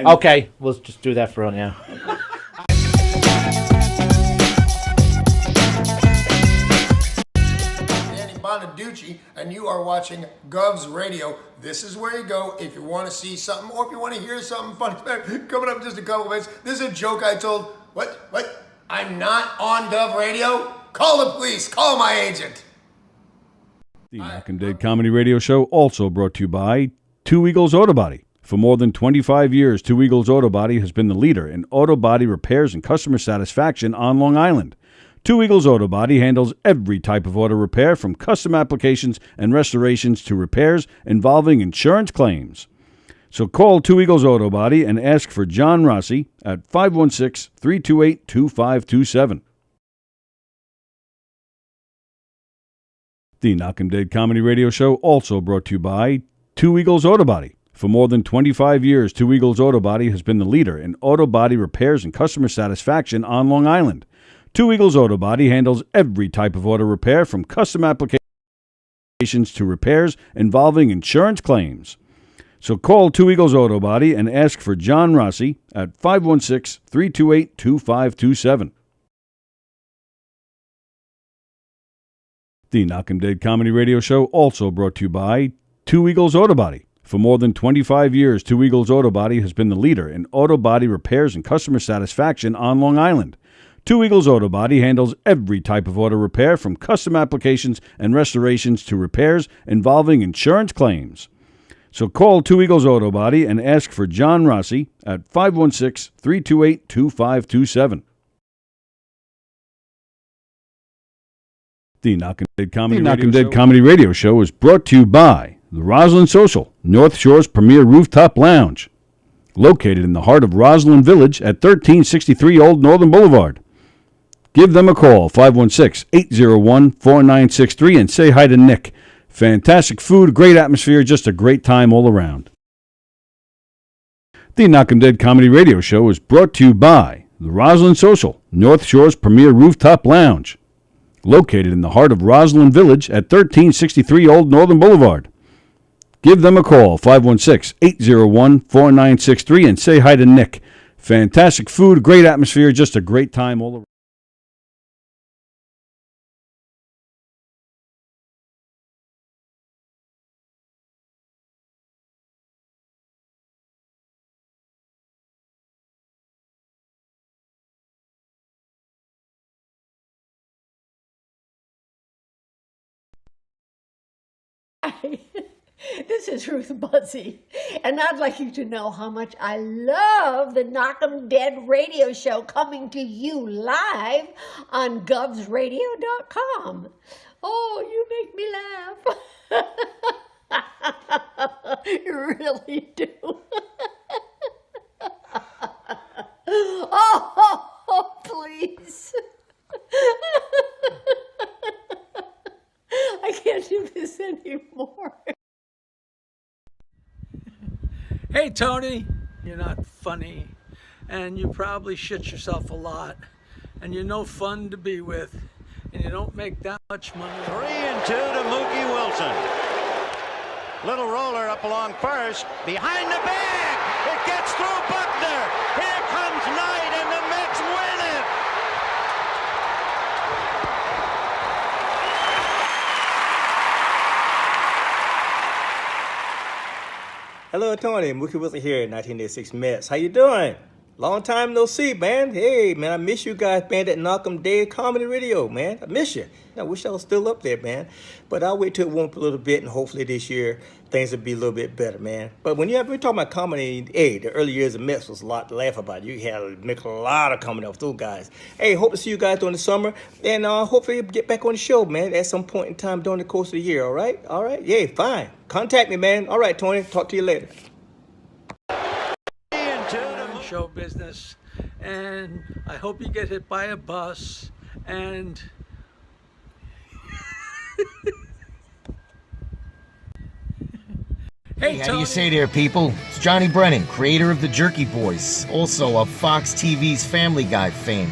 Okay, we'll just do that for now. Bonaducci, and you are watching Gov's Radio. This is where you go if you want to see something or if you want to hear something funny. Coming up in just a couple minutes. This is a joke I told. What? I'm not on Gov Radio? Call the police. Call my agent. The Knockem Dead Comedy Radio Show also brought to you by Two Eagles Auto Body. For more than 25 years, Two Eagles Auto Body has been the leader in auto body repairs and customer satisfaction on Long Island. Two Eagles Auto Body handles every type of auto repair, from custom applications and restorations to repairs involving insurance claims. So call Two Eagles Auto Body and ask for John Rossi at 516-328-2527. The Knockem Dead Comedy Radio Show also brought to you by Two Eagles Auto Body. For more than 25 years, Two Eagles Auto Body has been the leader in auto body repairs and customer satisfaction on Long Island. Two Eagles Auto Body handles every type of auto repair, from custom applications to repairs involving insurance claims. So call Two Eagles Auto Body and ask for John Rossi at 516-328-2527. The Knockem Dead Comedy Radio Show also brought to you by Two Eagles Auto Body. For more than 25 years, Two Eagles Auto Body has been the leader in auto body repairs and customer satisfaction on Long Island. Two Eagles Auto Body handles every type of auto repair, from custom applications and restorations to repairs involving insurance claims. So call Two Eagles Auto Body and ask for John Rossi at 516-328-2527. The Knockem Dead Comedy Radio Show is brought to you by the Roslyn Social, North Shore's premier rooftop lounge. Located in the heart of Roslyn Village at 1363 Old Northern Boulevard. Give them a call, 516-801-4963, and say hi to Nick. Fantastic food, great atmosphere, just a great time all around. The Knockem Dead Comedy Radio Show is brought to you by the Roslyn Social, North Shore's premier rooftop lounge. Located in the heart of Roslyn Village at 1363 Old Northern Boulevard. Give them a call, 516-801-4963, and say hi to Nick. Fantastic food, great atmosphere, just a great time all around. This is Ruth Buzzy, and I'd like you to know how much I love the Knockem Dead Radio Show, coming to you live on govsradio.com. Oh, you make me laugh. You really do. Oh, please. I can't do this anymore. Hey, Tony, you're not funny, and you probably shit yourself a lot, and you're no fun to be with, and you don't make that much money. 3-2 to Mookie Wilson. Little roller up along first, behind the bag. It gets through Buckner. Here comes Knight, and the Mets win it. Hello, Tony. Mookie Wilson here, 1986 Mets. How you doing? Long time no see, man. Hey, man, I miss you guys, man, that Knockem Dead Comedy Radio, man. I miss you. I wish I was still up there, man. But I'll wait till it warm up a little bit, and hopefully this year things will be a little bit better, man. But when we're talking about comedy, hey, the early years of Mets was a lot to laugh about. You had to make a lot of comedy off those guys. Hey, hope to see you guys during the summer, and hopefully get back on the show, man, at some point in time during the course of the year, all right? All right? Yeah, fine. Contact me, man. All right, Tony. Talk to you later. Show business, and I hope you get hit by a bus, and Hey, how do you say there, people? It's Johnny Brennan, creator of the Jerky Boys, also of Fox TV's Family Guy fame.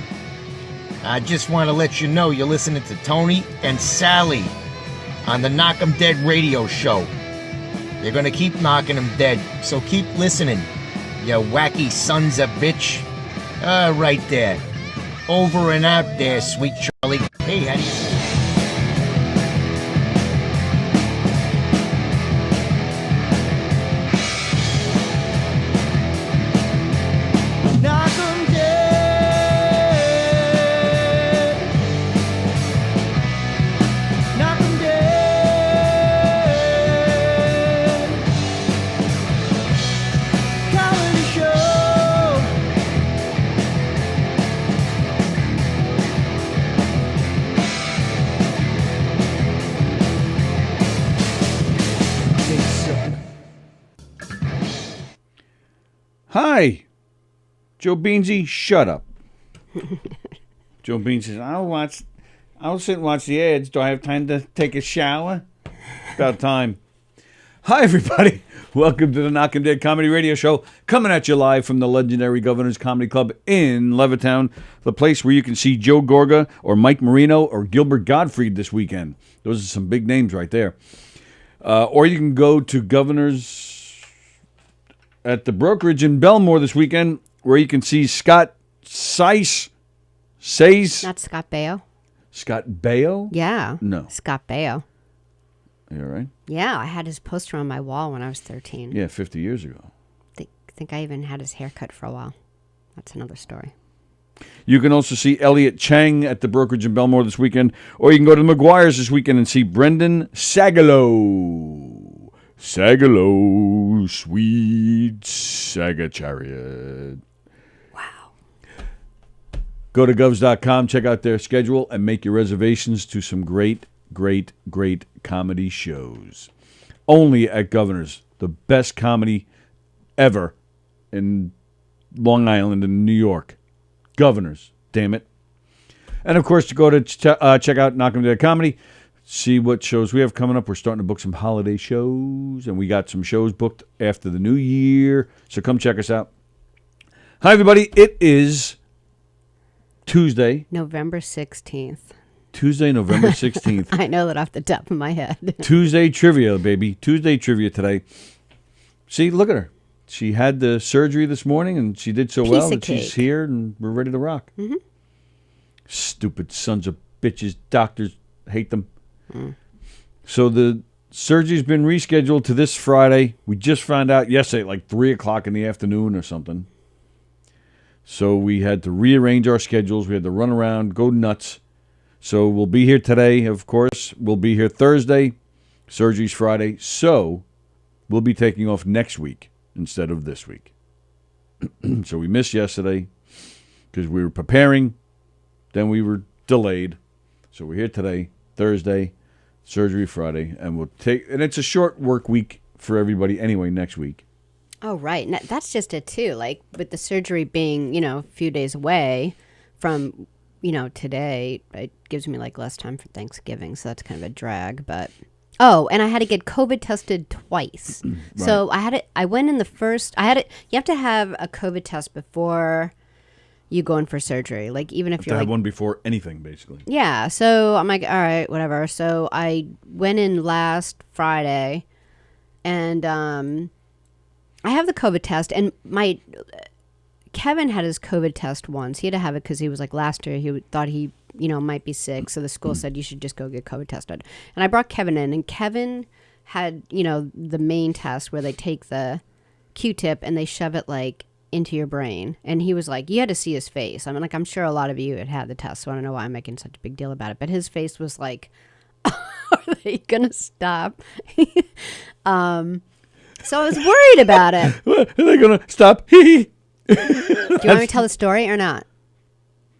I just want to let you know you're listening to Tony and Sallie on the Knockem Dead Radio Show. They're going to keep knocking them dead, so keep listening. You wacky sons of bitch. Right there. Over and out there, sweet Charlie. Hey, how do you... Hi, Joe Beansy, shut up. Joe Beans says, I'll sit and watch the ads. Do I have time to take a shower? About time. Hi, everybody. Welcome to the Knockem Dead Comedy Radio Show, coming at you live from the legendary Governor's Comedy Club in Levittown, the place where you can see Joe Gorga or Mike Marino or Gilbert Gottfried this weekend. Those are some big names right there. Or you can go to Governor's at the brokerage in Belmore this weekend, where you can see Scott Says. Not Scott Baio. Scott Baio? Yeah. No. Scott Baio. You all right? Yeah, I had his poster on my wall when I was 13. Yeah, 50 years ago. I think I even had his hair cut for a while. That's another story. You can also see Elliot Chang at the brokerage in Belmore this weekend, or you can go to the McGuire's this weekend and see Brendan Sagalow. Sagalow, sweet Saga Chariot. Wow. Go to govs.com, check out their schedule, and make your reservations to some great, great, great comedy shows. Only at Governor's, the best comedy ever in Long Island and New York. Governor's, damn it. And, of course, to go to check out Knockem Dead Comedy, see what shows we have coming up. We're starting to book some holiday shows, and we got some shows booked after the new year. So come check us out. Hi, everybody. It is Tuesday. November 16th. Tuesday, November 16th. I know that off the top of my head. Tuesday trivia, baby. Tuesday trivia today. See, look at her. She had the surgery this morning, and she did so well, and she's here, and we're ready to rock. Mm-hmm. Stupid sons of bitches. Doctors hate them. So the surgery's been rescheduled to this Friday. We just found out yesterday, like 3 o'clock in the afternoon or something. So we had to rearrange our schedules. We had to run around, go nuts. So we'll be here today, of course. We'll be here Thursday. Surgery's Friday. So we'll be taking off next week instead of this week. So we missed yesterday because we were preparing. Then we were delayed. So we're here today, Thursday. Surgery Friday, and it's a short work week for everybody anyway next week. Oh, right. And that's just it, too. Like, with the surgery being, a few days away from, today, it gives me, less time for Thanksgiving, so that's kind of a drag, but... Oh, and I had to get COVID tested twice. Right. So I went in the first... you have to have a COVID test before... you go in for surgery, even if you're have one before anything, basically. Yeah, so I'm like, all right, whatever. So I went in last Friday, and I have the COVID test, and Kevin had his COVID test once. He had to have it because he was last year he thought he might be sick, so the school said you should just go get COVID tested. And I brought Kevin in, and Kevin had the main test where they take the Q-tip and they shove it into your brain, and he was like, you had to see his face. I'm sure a lot of you had the test, so I don't know why I'm making such a big deal about it, but his face was like, are they gonna stop? So I was worried about it. Are they gonna stop? Do you want me to tell the story or not?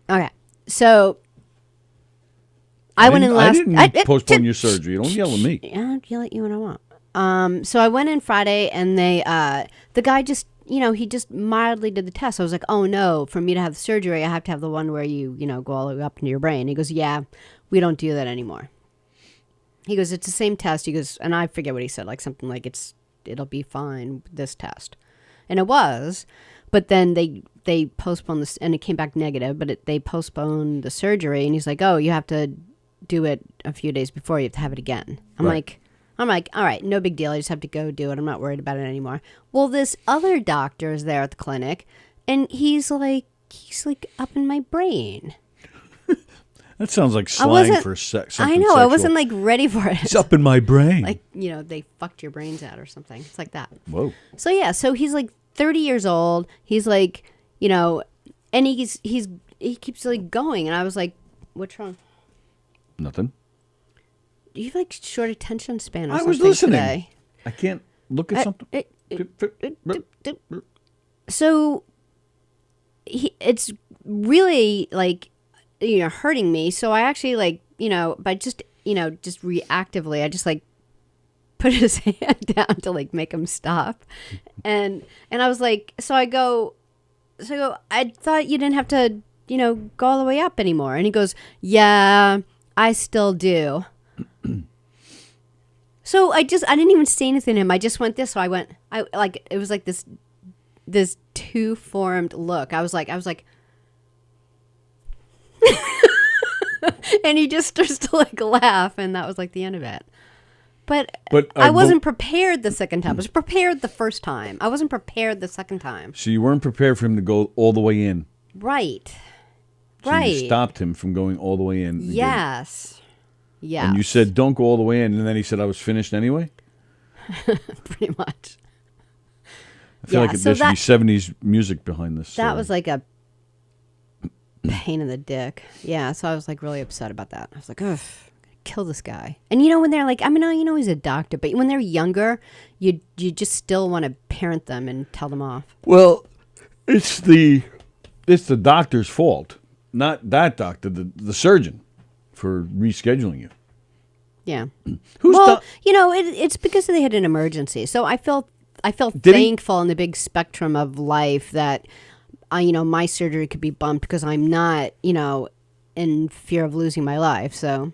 Okay, so I went in last. I didn't postpone your surgery. Don't yell at me. I'll yell at you when I want. So I went in Friday, and the guy just, he just mildly did the test. I was like, oh no, for me to have the surgery, I have to have the one where you go all the way up into your brain. He goes, yeah, we don't do that anymore. He goes, it's the same test. He goes, and I forget what he said, something like it'll be fine, this test. And it was, but then they postponed this, and it came back negative, but they postponed the surgery, and he's like, oh, you have to do it a few days before, you have to have it again. I'm right. like, I'm like, all right, no big deal. I just have to go do it. I'm not worried about it anymore. Well, this other doctor is there at the clinic, and he's like up in my brain. That sounds like slang for sex. I know. Sexual. I wasn't like ready for it. It's up in my brain. Like, they fucked your brains out or something. It's like that. Whoa. So yeah, so he's like 30 years old. He's like, and he keeps like going, and I was like, what's wrong? Nothing. You have like short attention span or I something was listening. today. I can't look at something. So it's really like, hurting me. So I actually like, by just reactively, I just like put his hand down to like make him stop. And I was like, I thought you didn't have to, go all the way up anymore. And he goes, yeah, I still do. So I didn't even say anything to him. I just went this. So it was like this two-formed look. I was like, and he just starts to like laugh, and that was like the end of it. But I wasn't prepared the second time. I was prepared the first time. I wasn't prepared the second time. So you weren't prepared for him to go all the way in. Right. So you stopped him from going all the way in. Yes. Yeah. And you said, don't go all the way in. And then he said, I was finished anyway? Pretty much. I feel like there should be 70s music behind this. That was like a pain in the dick. Yeah, so I was like really upset about that. I was like, ugh, kill this guy. And when they're like, he's a doctor, but when they're younger, you just still want to parent them and tell them off. Well, it's the doctor's fault, not that doctor, the surgeon, for rescheduling you. Yeah. It's because they had an emergency. So I felt thankful in the big spectrum of life that my surgery could be bumped because I'm not, in fear of losing my life. So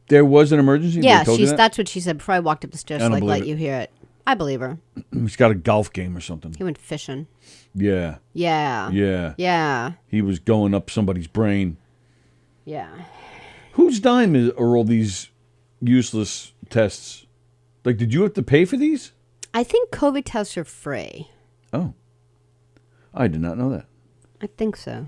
there was an emergency? Yeah, that's what she said before I walked up the stairs to let you hear it. I believe her. He's got a golf game or something. He went fishing. Yeah. Yeah. Yeah. Yeah. He was going up somebody's brain. Yeah. Whose dime are all these useless tests? Like, did you have to pay for these? I think COVID tests are free. Oh. I did not know that. I think so.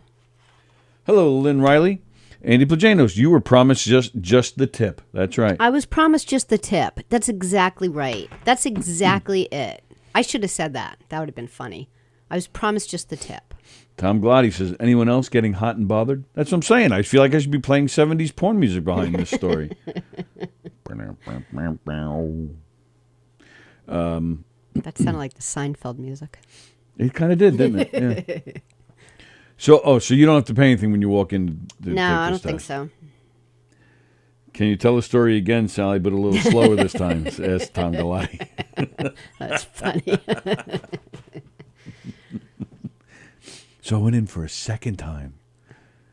Hello, Lynn Riley. Andy Plajanos, you were promised just the tip. That's right. I was promised just the tip. That's exactly right. That's exactly it. I should have said that. That would have been funny. I was promised just the tip. Tom Glotty says, anyone else getting hot and bothered? That's what I'm saying. I feel like I should be playing 70s porn music behind this story. That sounded like the Seinfeld music. It kind of did, didn't it? Yeah. So you don't have to pay anything when you walk in? No, I don't think so. Can you tell the story again, Sally, but a little slower this time? Asked Tom Glotty. That's funny. So I went in for a second time.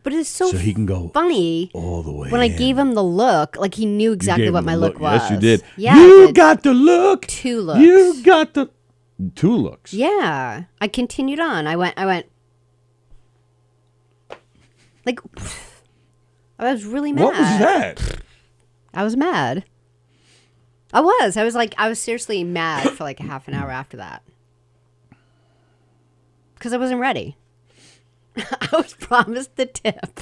But it's so he can go funny all the way when in. I gave him the look, like he knew exactly what my look was. Yes, you did. Yeah, you got the look. 2 looks. You got the 2 looks. Yeah. I continued on. I went like I was really mad. What was that? I was mad. I was seriously mad for like a half an hour after that. Because I wasn't ready. I was promised the tip.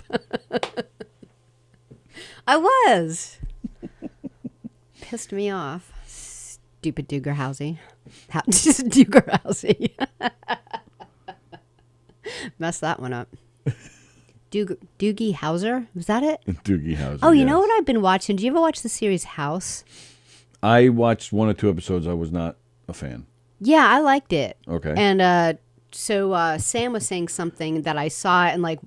I was. Pissed me off. Stupid Dugerhousey. Dugerhousey. Messed that one up. Doogie Howser? Was that it? Doogie Howser. Oh, you know what I've been watching? Do you ever watch the series House? I watched 1 or 2 episodes. I was not a fan. Yeah, I liked it. Okay. And so Sam was saying something that I saw, and like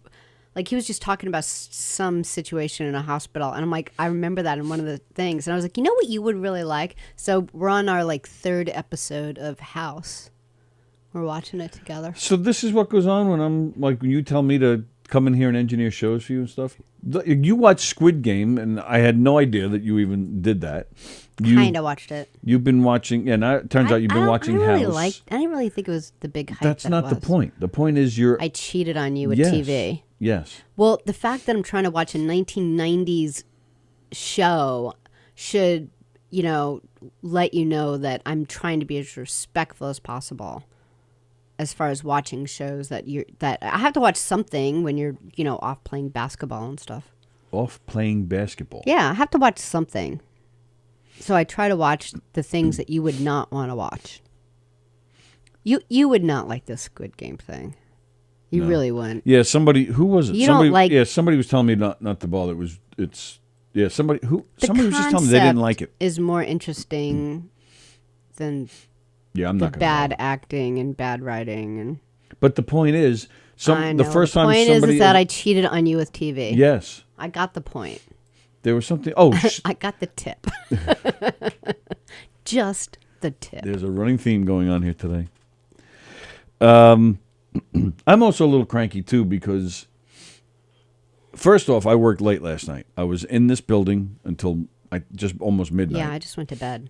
he was just talking about some situation in a hospital, and I'm like, I remember that in one of the things, and I was like, you know what you would really like? So we're on our 3rd episode of House. We're watching it together. So this is what goes on when you tell me to come in here and engineer shows for you and stuff. You watch Squid Game, and I had no idea that you even did that. Kind of watched it. You've been watching, and it turns out you've been watching House. I didn't really think it was the big hype. That's not the point. The point is I cheated on you with TV. Yes. Well, the fact that I'm trying to watch a 1990s show should let you know that I'm trying to be as respectful as possible as far as watching shows that I have to watch something when you're, off playing basketball and stuff. Off playing basketball? Yeah, I have to watch something. So I try to watch the things that you would not want to watch. You would not like this Squid Game thing. You really wouldn't. Yeah, somebody, who was it? You somebody, don't like... Yeah, somebody was telling me not to bother. Somebody was just telling me they didn't like it. Is more interesting than I'm not bad acting and bad writing. But the point is, the first time somebody... The point is that I cheated on you with TV. Yes. I got the point. There was something... Oh, I got the tip. Just the tip. There's a running theme going on here today. I'm also a little cranky, too, because... First off, I worked late last night. I was in this building until just almost midnight. Yeah, I just went to bed.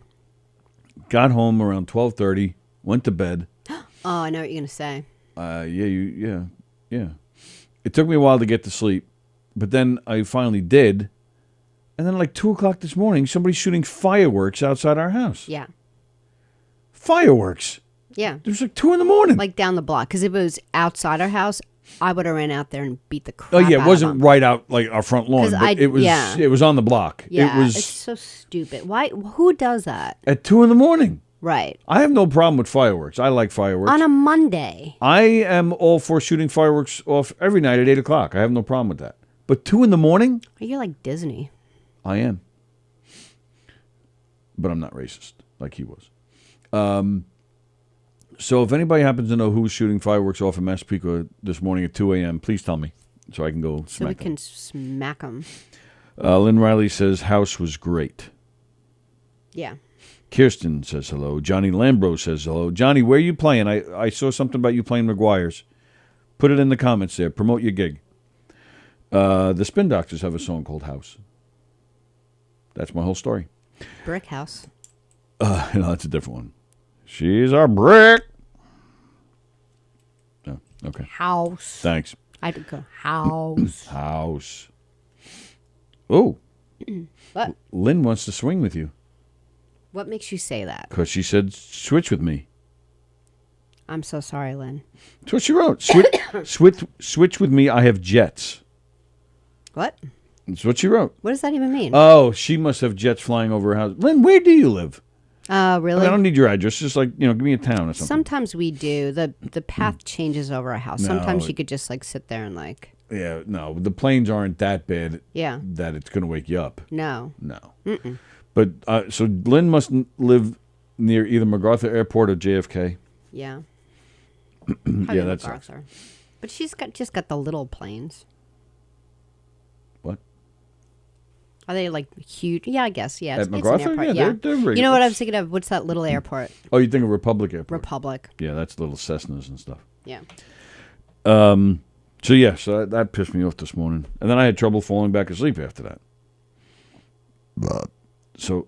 Got home around 12:30, went to bed. Oh, I know what you're going to say. Yeah. It took me a while to get to sleep, but then I finally did. And then like 2 o'clock this morning, somebody's shooting fireworks outside our house. Yeah. Fireworks? Yeah. It was like 2 in the morning. Like down the block. Because if it was outside our house, I would have ran out there and beat the crap out of them. Oh, yeah, it wasn't right out like our front lawn, but it was on the block. Yeah, it's so stupid. Why? Who does that? At 2 in the morning. Right. I have no problem with fireworks. I like fireworks. On a Monday. I am all for shooting fireworks off every night at 8 o'clock. I have no problem with that. But 2 in the morning? You're like Disney. I am. But I'm not racist like he was. So if anybody happens to know who's shooting fireworks off in Massapequa this morning at 2 a.m., please tell me so I can go smack them. So we can smack them. Lynn Riley says, house was great. Yeah. Kirsten says hello. Johnny Lambro says hello. Johnny, where are you playing? I saw something about you playing McGuire's. Put it in the comments there. Promote your gig. The Spin Doctors have a song called House. That's my whole story. Brick House. No, that's a different one. She's a brick. Oh, okay. House. Thanks. I had to go house. House. Oh. What? Lynn wants to swing with you. What makes you say that? Because she said, switch with me. I'm so sorry, Lynn. That's what she wrote. Switch with me. I have jets. What? That's what she wrote. What does that even mean? Oh, she must have jets flying over her house. Lynn, where do you live? Really? I don't need your address. Just like, give me a town or something. Sometimes we do. The path changes over our house. Sometimes you could just like sit there and like... Yeah, no. The planes aren't that bad that it's going to wake you up. No. Mm-mm. But, so Lynn must live near either MacArthur Airport or JFK. Yeah. Yeah, that's MacArthur. But she's just got the little planes. What? Are they like huge? Yeah, I guess. Yeah, At MacArthur? It's an airport. Yeah, they're regular. You know what I was thinking of? What's that little airport? Oh, you think of Republic Airport? Republic. Yeah, that's little Cessnas and stuff. Yeah. So that pissed me off this morning. And then I had trouble falling back asleep after that. So,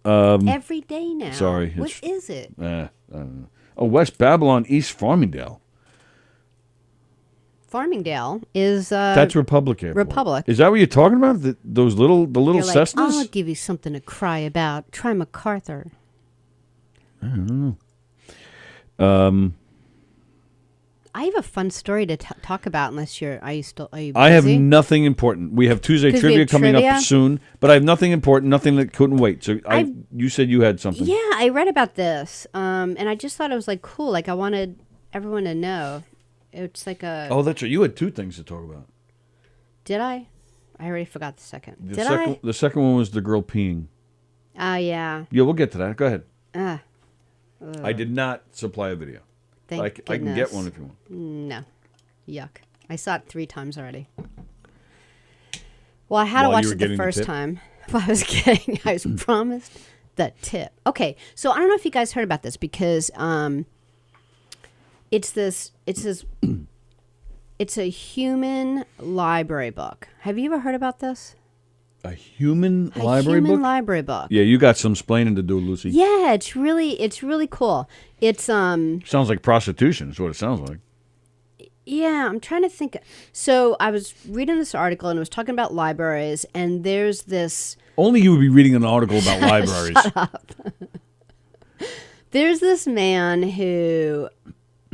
every day now. Sorry. What is it? I don't know. Oh, West Babylon, East Farmingdale. Farmingdale is that's Republic Airport. Republic. Is that what you're talking about? The little You're Cessnas? Like, I'll give you something to cry about. Try MacArthur. I don't know. I have a fun story to talk about. Unless are you busy? I have nothing important. We have Tuesday trivia coming up soon, but I have nothing important, nothing that couldn't wait. So you said you had something. Yeah, I read about this, and I just thought it was like cool. Like I wanted everyone to know. It's like a. Oh, that's right. You had two things to talk about. Did I? I already forgot the second. The second one was the girl peeing. Yeah. Yeah, we'll get to that. Go ahead. Ugh. I did not supply a video. I can get one if you want. No. Yuck. I saw it 3 times already. Well, I had to watch it the first time. I was promised the tip. Okay, so I don't know if you guys heard about this because it's a human library book. Have you ever heard about this? A human library book? A human library book. Yeah, you got some splaining to do, Lucy. Yeah, it's really cool. It's sounds like prostitution is what it sounds like. Yeah, I'm trying to think. So I was reading this article and it was talking about libraries, and there's this. Only you would be reading an article about libraries. Shut up. There's this man who,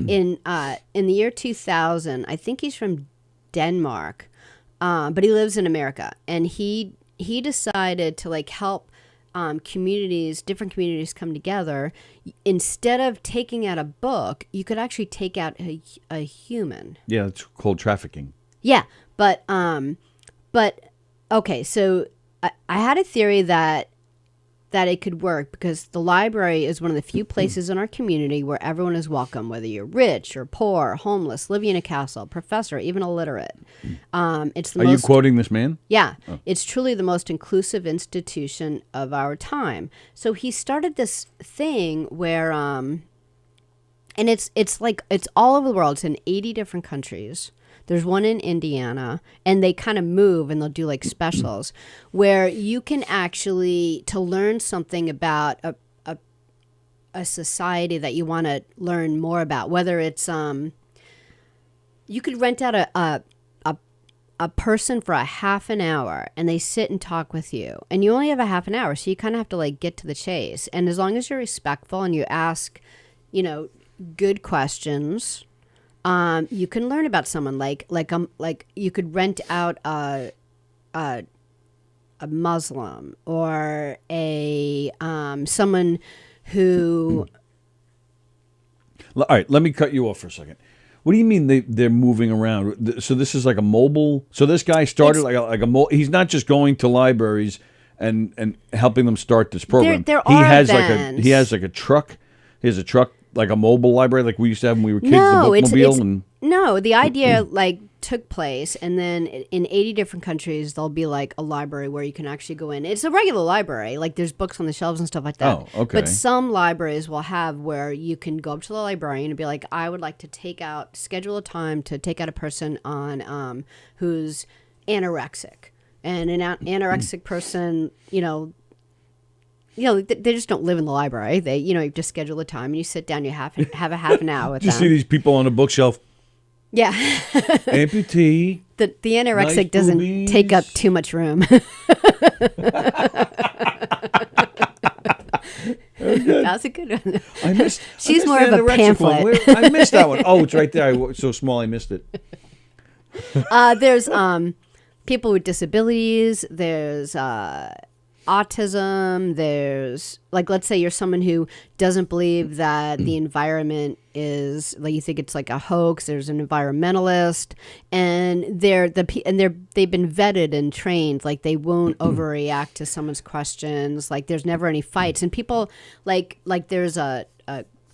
in the year 2000, I think he's from Denmark, but he lives in America, and he decided to like help different communities come together. Instead of taking out a book, you could actually take out a human. Yeah, it's called trafficking. Yeah, but okay, so I had a theory that it could work because the library is one of the few places in our community where everyone is welcome, whether you're rich or poor, homeless, living in a castle, professor, even illiterate. It's the Are you quoting this man? Yeah, it's truly the most inclusive institution of our time. So he started this thing where, and it's like it's all over the world. It's in 80 different countries. There's one in Indiana, and they kind of move, and they'll do like specials where you can actually, to learn something about a society that you want to learn more about, whether it's you could rent out a person for a half an hour, and they sit and talk with you, and you only have a half an hour, so you kind of have to like get to the chase. And as long as you're respectful and you ask, good questions. You can learn about someone like you could rent out a Muslim or a someone who. All right, let me cut you off for a second. What do you mean they're moving around? So this is like a mobile. So this guy started he's not just going to libraries and helping them start this program. He has a truck. He has a truck. Like a mobile library, like we used to have when we were kids, the bookmobile. No, the idea like took place, and then in 80 different countries, there'll be like a library where you can actually go in. It's a regular library, like there's books on the shelves and stuff like that. Oh, okay. But some libraries will have where you can go up to the librarian and be like, I would like to schedule a time to take out a person on who's anorexic, and an anorexic person, they just don't live in the library. They, you just schedule a time and you sit down, you have a half an hour with them. You see these people on a bookshelf. Yeah. Amputee. The anorexic nice doesn't boobies. take up too much room. That's a good one. She's more of a pamphlet. I missed that one. Oh, it's right there. It's so small I missed it. There's people with disabilities. There's autism. There's like, let's say you're someone who doesn't believe that the environment is like, you think it's like a hoax. There's an environmentalist, and they've been vetted and trained. Like they won't overreact to someone's questions. Like there's never any fights, and people like there's a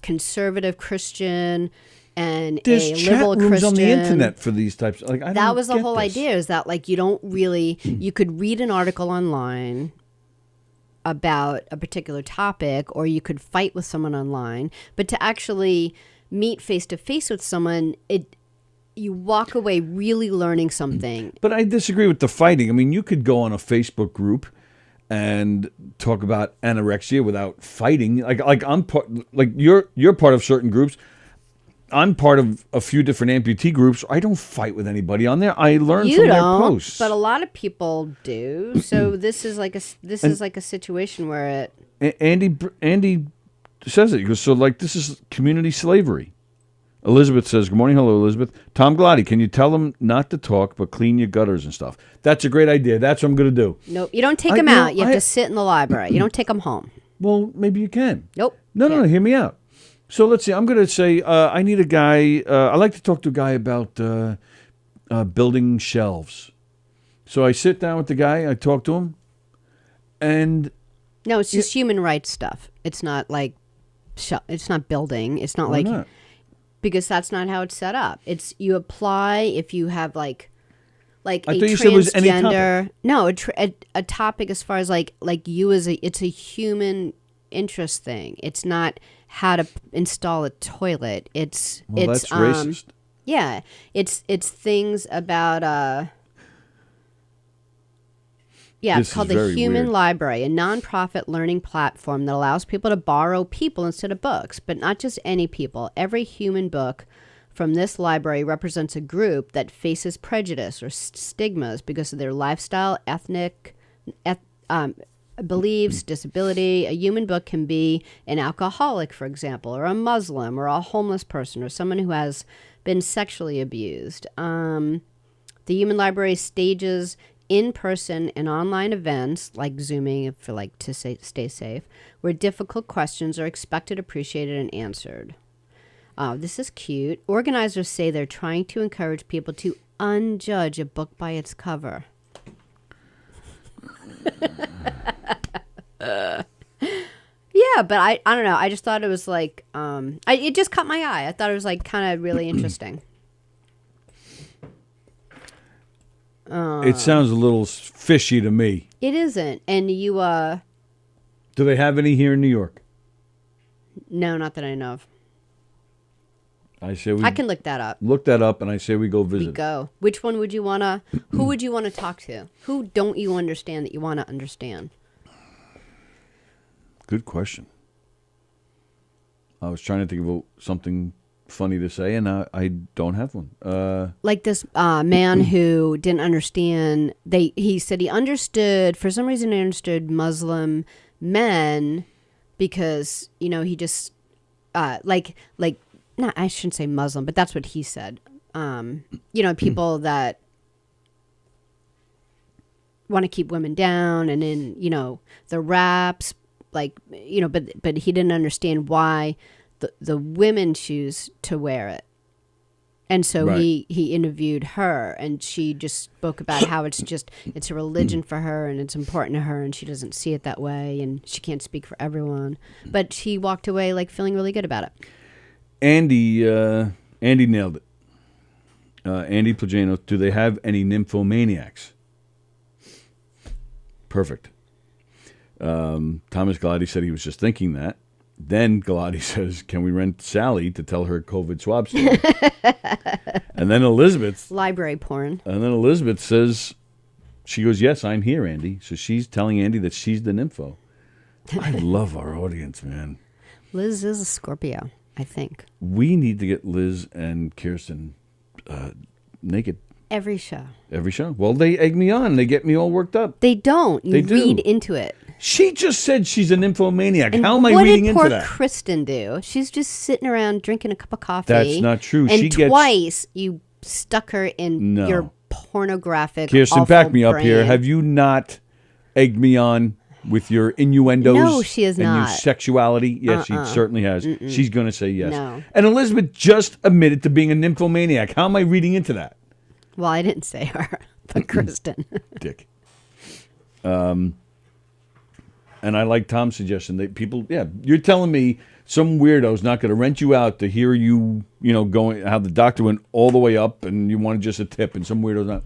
conservative Christian and there's a liberal chat rooms Christian on the internet for these types. Like that was the whole idea, is that like you don't really, you could read an article online about a particular topic, or you could fight with someone online, but to actually meet face to face with someone, you walk away really learning something. But I disagree with the fighting. I mean, you could go on a Facebook group and talk about anorexia without fighting. Like I'm part, like you're part of certain groups. I'm part of a few different amputee groups. I don't fight with anybody on there. I learn from their posts. But a lot of people do. So this is like a situation where Andy says it. He goes, so like this is community slavery. Elizabeth says, good morning. Hello, Elizabeth. Tom Glotty, can you tell them not to talk but clean your gutters and stuff? That's a great idea. That's what I'm going to do. Nope. You don't take them out. You have to sit in the library. You don't take them home. Well, maybe you can. Nope. No, hear me out. So let's see. I'm going to say I need a guy. I like to talk to a guy about building shelves. So I sit down with the guy. I talk to him, and no, it's just human rights stuff. It's not like it's not building. It's not not? Because that's not how it's set up. It's you apply if you have like a transgender. No, a topic as far as like you as it's a human interest thing. It's not how to install a toilet. It's that's racist. Yeah, it's things about it's called the Human Library, a nonprofit learning platform that allows people to borrow people instead of books, but not just any people. Every human book from this library represents a group that faces prejudice or stigmas because of their lifestyle, beliefs, disability. A human book can be an alcoholic, for example, or a Muslim, or a homeless person, or someone who has been sexually abused. The Human Library stages in-person and online events like Zooming to stay safe, where difficult questions are expected, appreciated, and answered. Oh, this is cute. Organizers say they're trying to encourage people to unjudge a book by its cover. Yeah, but I don't know. I just thought it was like it just caught my eye. I thought it was like kind of really interesting. It sounds a little fishy to me. It isn't. And you Do they have any here in New York? No, not that I know of. I say I can look that up. Look that up, and I say we go visit. We go. Which one would you want to... Who would you want to talk to? Who don't you understand that you want to understand? Good question. I was trying to think of something funny to say, and I don't have one. Like this man who didn't understand. He said he understood, for some reason he understood Muslim men because, he just... No, I shouldn't say Muslim, but that's what he said. People that want to keep women down, and then the raps, but he didn't understand why the women choose to wear it, and so right. he interviewed her, and she just spoke about how it's a religion for her, and it's important to her, and she doesn't see it that way, and she can't speak for everyone, but she walked away feeling really good about it. Andy nailed it. Andy Plagano, do they have any nymphomaniacs? Perfect. Thomas Galati said he was just thinking that. Then Galati says, can we rent Sallie to tell her COVID swab story? And then Elizabeth. Library porn. And then Elizabeth says, she goes, yes, I'm here, Andy. So she's telling Andy that she's the nympho. I love our audience, man. Liz is a Scorpio, I think. We need to get Liz and Kirsten naked. Every show. Every show. Well, they egg me on. They get me all worked up. They don't. You read into it. She just said she's a nymphomaniac. How am I reading into that? What did poor Kristen do? She's just sitting around drinking a cup of coffee. That's not true. And twice you stuck her in your pornographic, Kirsten, awful back me up brain. here. Have you not egged me on with your innuendos? No, she has and not. your sexuality? Yes, she certainly has. Mm-mm. She's going to say yes. No. And Elizabeth just admitted to being a nymphomaniac. How am I reading into that? Well, I didn't say her, but Kristen. Dick. And I like Tom's suggestion that people, you're telling me some weirdo's not going to rent you out to hear you, going, how the doctor went all the way up and you wanted just a tip, and some weirdo's not.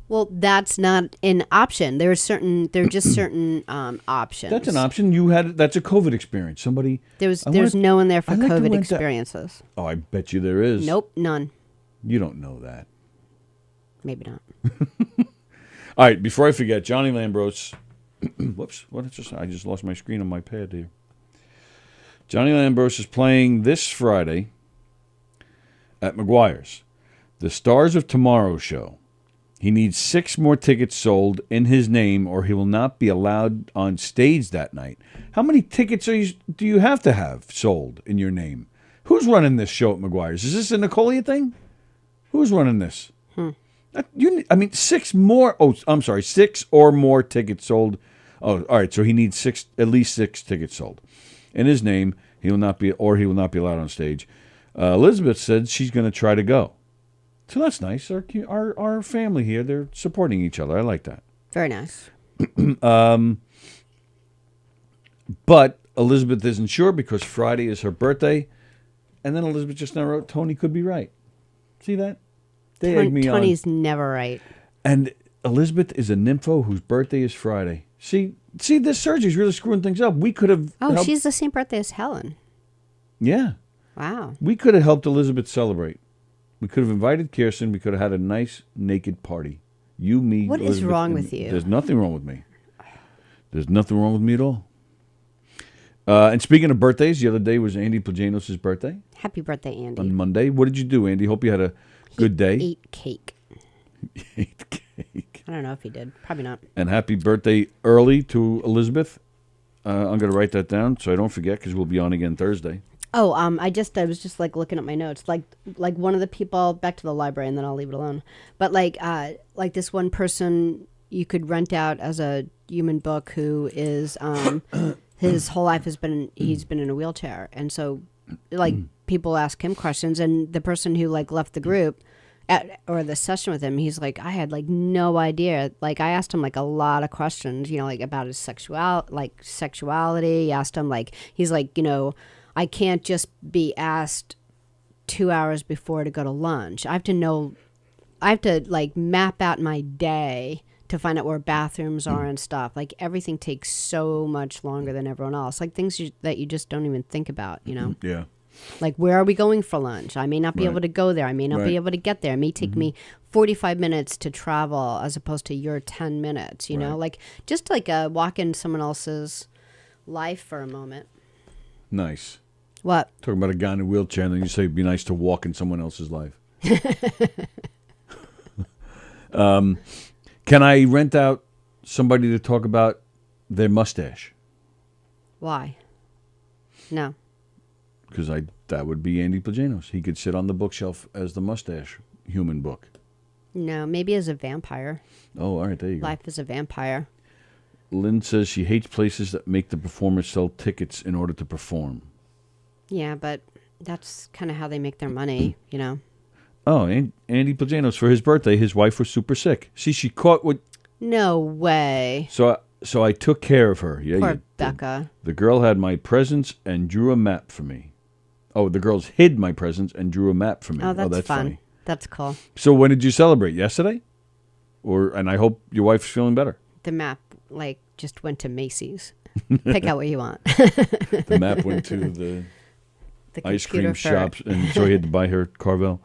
Well, that's not an option. There are just certain options. That's an option. That's a COVID experience. Somebody. There's no one there for COVID experiences. Oh, I bet you there is. Nope, none. You don't know that. Maybe not. All right, before I forget, Johnny Lambros. Whoops! I just lost my screen on my pad here. Johnny Lambros is playing this Friday at McGuire's, the Stars of Tomorrow show. He needs 6 more tickets sold in his name, or he will not be allowed on stage that night. How many tickets do you have to have sold in your name? Who's running this show at McGuire's? Is this a Nicolia thing? Who's running this? 6 more. Oh, I'm sorry, 6 or more tickets sold. Oh, all right. So he needs at least 6 tickets sold in his name. He will not be allowed on stage. Elizabeth said she's going to try to go. So that's nice. Our family here, they're supporting each other. I like that. Very nice. But Elizabeth isn't sure because Friday is her birthday. And then Elizabeth just now wrote, Tony could be right. See that? They egg me on. Tony's never right. And Elizabeth is a nympho whose birthday is Friday. See, this surgery's really screwing things up. We could have... Oh, she's the same birthday as Helen. Yeah. Wow. We could have helped Elizabeth celebrate. We could have invited Kirsten. We could have had a nice naked party. You, me, What Elizabeth, is wrong with you? There's nothing wrong with me. There's nothing wrong with me at all. And speaking of birthdays, the other day was Andy Plajanos' birthday. Happy birthday, Andy. on Monday. What did you do, Andy? Hope you had a good day. Ate cake. Ate cake. I don't know if he did. Probably not. And happy birthday early to Elizabeth. I'm going to write that down so I don't forget because we'll be on again Thursday. Oh, I was just like looking at my notes, like one of the people, back to the library, and then I'll leave it alone. But like this one person you could rent out as a human book who is his whole life he's been in a wheelchair, and so like people ask him questions, and the person who like left the group or the session with him, he's like, I had like no idea. Like I asked him like a lot of questions, like about his sexuality. Asked him he's like, I can't just be asked 2 hours before to go to lunch. I have to like map out my day to find out where bathrooms are and stuff. Like everything takes so much longer than everyone else. Like things that you just don't even think about, Yeah. Like, where are we going for lunch? I may not be able to go there. I may not be able to get there. It may take me 45 minutes to travel as opposed to your 10 minutes, you know? Like, just like walk in someone else's life for a moment. Nice. What? Talking about a guy in a wheelchair, and then you say it'd be nice to walk in someone else's life. Can I rent out somebody to talk about their mustache? Why? No. Because that would be Andy Plajanos. He could sit on the bookshelf as the mustache human book. No, maybe as a vampire. Oh, all right, there you go. Life as a vampire. Lynn says she hates places that make the performers sell tickets in order to perform. Yeah, but that's kind of how they make their money, Oh, Andy Plajanos, for his birthday, his wife was super sick. See, she caught what... No way. So I took care of her. Yeah, Poor Becca. The girl had my presents and drew a map for me. Oh, the girls hid my presents and drew a map for me. Oh, that's fun. Funny. That's cool. So when did you celebrate? Yesterday? And I hope your wife's feeling better. The map, just went to Macy's. Pick out what you want. The map went to the ice cream shops, and so he had to buy her Carvel.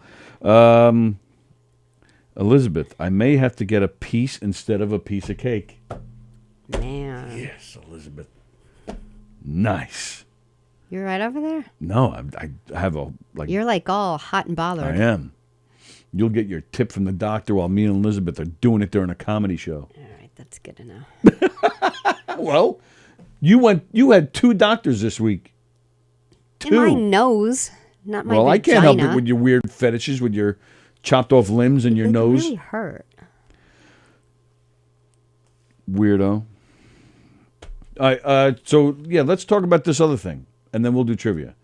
Elizabeth, I may have to get a piece instead of a piece of cake. Man. Yes, Elizabeth. Nice. You're right over there? No, I have You're all hot and bothered. I am. You'll get your tip from the doctor while me and Elizabeth are doing it during a comedy show. All right, that's good to know. Well, you had 2 doctors this week. 2. In my nose, not my vagina. I can't help it with your weird fetishes, with your chopped off limbs and your nose. It really hurt. Weirdo. So let's talk about this other thing, and then we'll do trivia.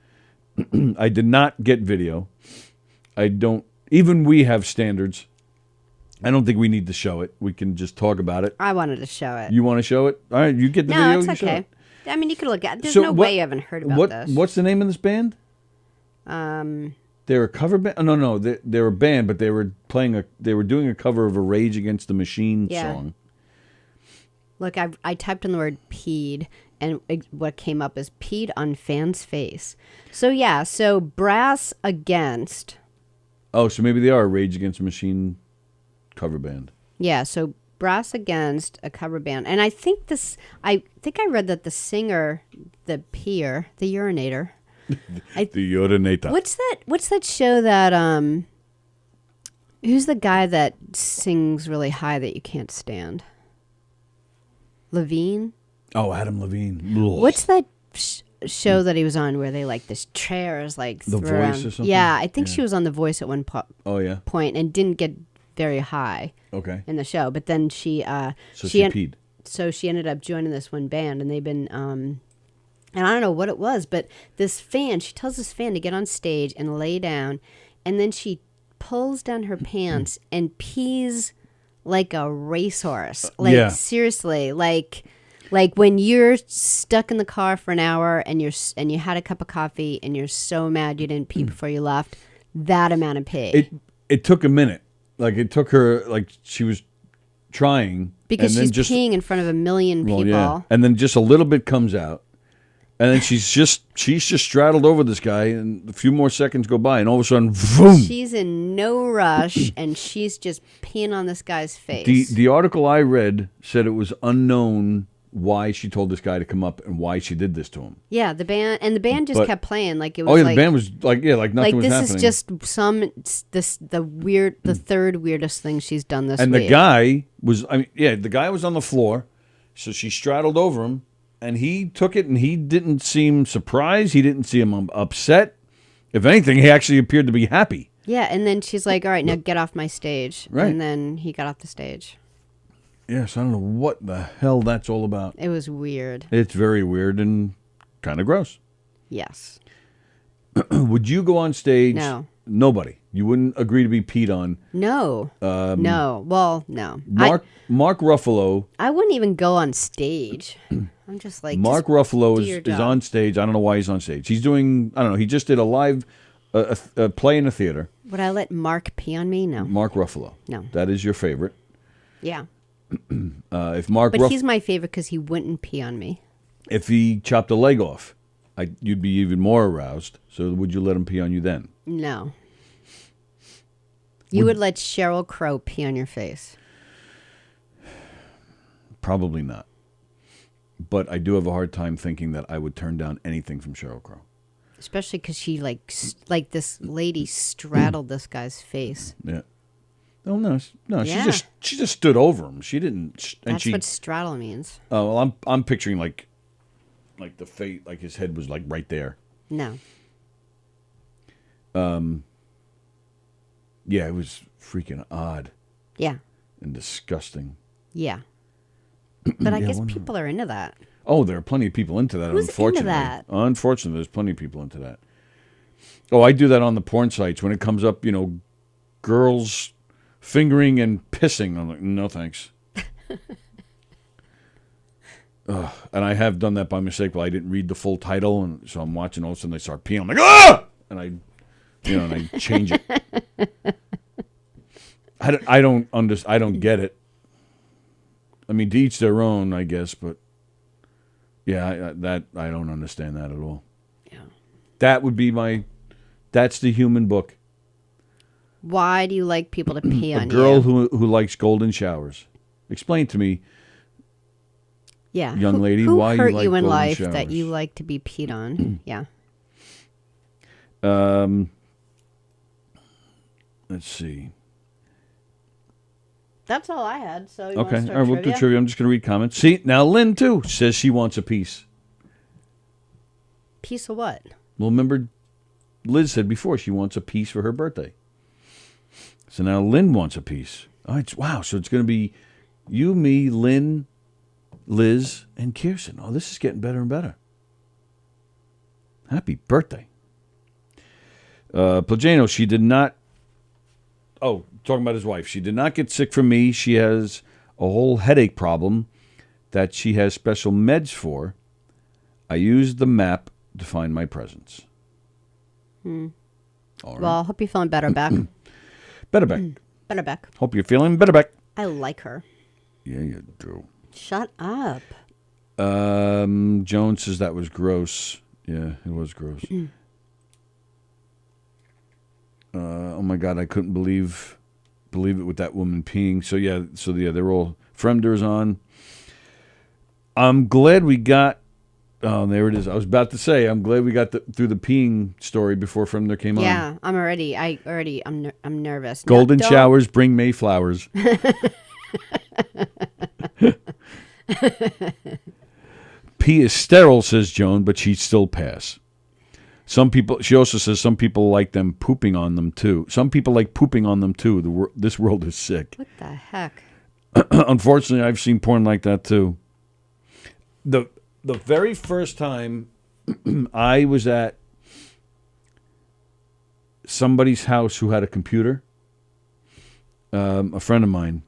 I did not get video. Even we have standards. I don't think we need to show it. We can just talk about it. I wanted to show it. You want to show it? All right, you get the video. No, it's okay. I mean, you could look at it. There's no way you haven't heard about this. What's the name of this band? They're a cover band. No, they're a band, but they were doing a cover of a Rage Against the Machine song. Look, I typed in the word peed, and what came up is peed on fan's face. So Brass Against. Oh, so maybe they are a Rage Against the Machine cover band. Yeah, so Brass Against, a cover band. And I think I read that the singer, the peer, the urinator. The urinator. What's that show that, who's the guy that sings really high that you can't stand? Levine? Oh, Adam Levine. Ugh. What's that show that he was on where they this chair is The Voice or something? Yeah, I think she was on The Voice at one point and didn't get very high in the show. But then she peed. So she ended up joining this one band, and they've been and I don't know what it was, but she tells this fan to get on stage and lay down, and then she pulls down her pants and pees like a racehorse. Seriously, like when you're stuck in the car for an hour and you had a cup of coffee and you're so mad you didn't pee before you left, that amount of pee. It took a minute. It took her, she was trying. Because she's peeing in front of a million people. Yeah. And then just a little bit comes out. And then she's just straddled over this guy, and a few more seconds go by, and all of a sudden, boom! She's in no rush, and she's just peeing on this guy's face. The article I read said it was unknown why she told this guy to come up and why she did this to him. Yeah, the band just kept playing like it was. Oh yeah, like, the band was like nothing was happening. Like this is just the third weirdest thing she's done this week. And the guy was the guy was on the floor, so she straddled over him, and he took it, and he didn't seem surprised. He didn't seem upset. If anything, he actually appeared to be happy. Yeah, and then she's like, "All right, now get off my stage." Right. And then he got off the stage. Yes, I don't know what the hell that's all about. It was weird. It's very weird and kind of gross. Yes. Would you go on stage? No. Nobody. You wouldn't agree to be peed on. No. No. Well, no. Mark Ruffalo. I wouldn't even go on stage. I'm just like Mark just Ruffalo do is your job. on stage. I don't know why he's on stage. He's doing, I don't know, he just did a live a play in a theater. Would I let Mark pee on me? No. Mark Ruffalo. No. That is your favorite. Yeah. If Mark But he's my favorite because he wouldn't pee on me. If he chopped a leg off, you'd be even more aroused. So would you let him pee on you then? No. You would let Sheryl Crow pee on your face. Probably not. But I do have a hard time thinking that I would turn down anything from Sheryl Crow. Especially because she like this lady straddled this guy's face. Yeah. Oh no! Yeah. She just stood over him. She didn't. And That's what straddle means. Oh well, I'm picturing like the face, like his head was like right there. No. Yeah, it was freaking odd. Yeah. And disgusting. Yeah. But I Yeah, guess wonder- people are into that. Oh, there are plenty of people into that. Who's into unfortunately, that? Unfortunately, there's plenty of people into that. Oh, I do that on the porn sites when it comes up. Girls fingering and pissing. I'm like, no thanks. And I have done that by mistake, but I didn't read the full title, and so I'm watching. All of a sudden, they start peeing. I'm like, ah! And I change it. I don't get it. I mean, to each their own, I guess, but yeah, I don't understand that at all. Yeah. That would be that's the human book. Why do you like people to pee on A girl you? who likes golden showers. Explain to me, Yeah. young lady, who why hurt you like you in golden life showers. that you like to be peed on? Yeah. Let's see. That's all I had. So you Okay, want to all right, we'll do trivia. I'm just going to read comments. See, now Lynn, too, says she wants a piece. Piece of what? Well, remember, Liz said before she wants a piece for her birthday. So now Lynn wants a piece. Wow, so it's going to be you, me, Lynn, Liz, and Kirsten. Oh, this is getting better and better. Happy birthday. Plagano, she did not... Oh, talking about his wife. She did not get sick from me. She has a whole headache problem that she has special meds for. I used the map to find my presents. All right. Well, I hope you're feeling better back. Better back. Better back. Hope you're feeling better back. I like her. Yeah, you do. Shut up. Joan says that was gross. Yeah, it was gross. Oh my God, I couldn't believe it with that woman peeing. So yeah, they're all Fremder's on. I'm glad we got. Oh, there it is. I was about to say, I'm glad we got through the peeing story before Fremder came on. Yeah, I'm nervous. Golden Don't- showers bring May flowers. Pee is sterile, says Joan, but she'd still pass. She also says some people like them pooping on them too. Some people like pooping on them too. This world is sick. What the heck? Unfortunately, I've seen porn like that too. The very first time I was at somebody's house who had a computer, a friend of mine,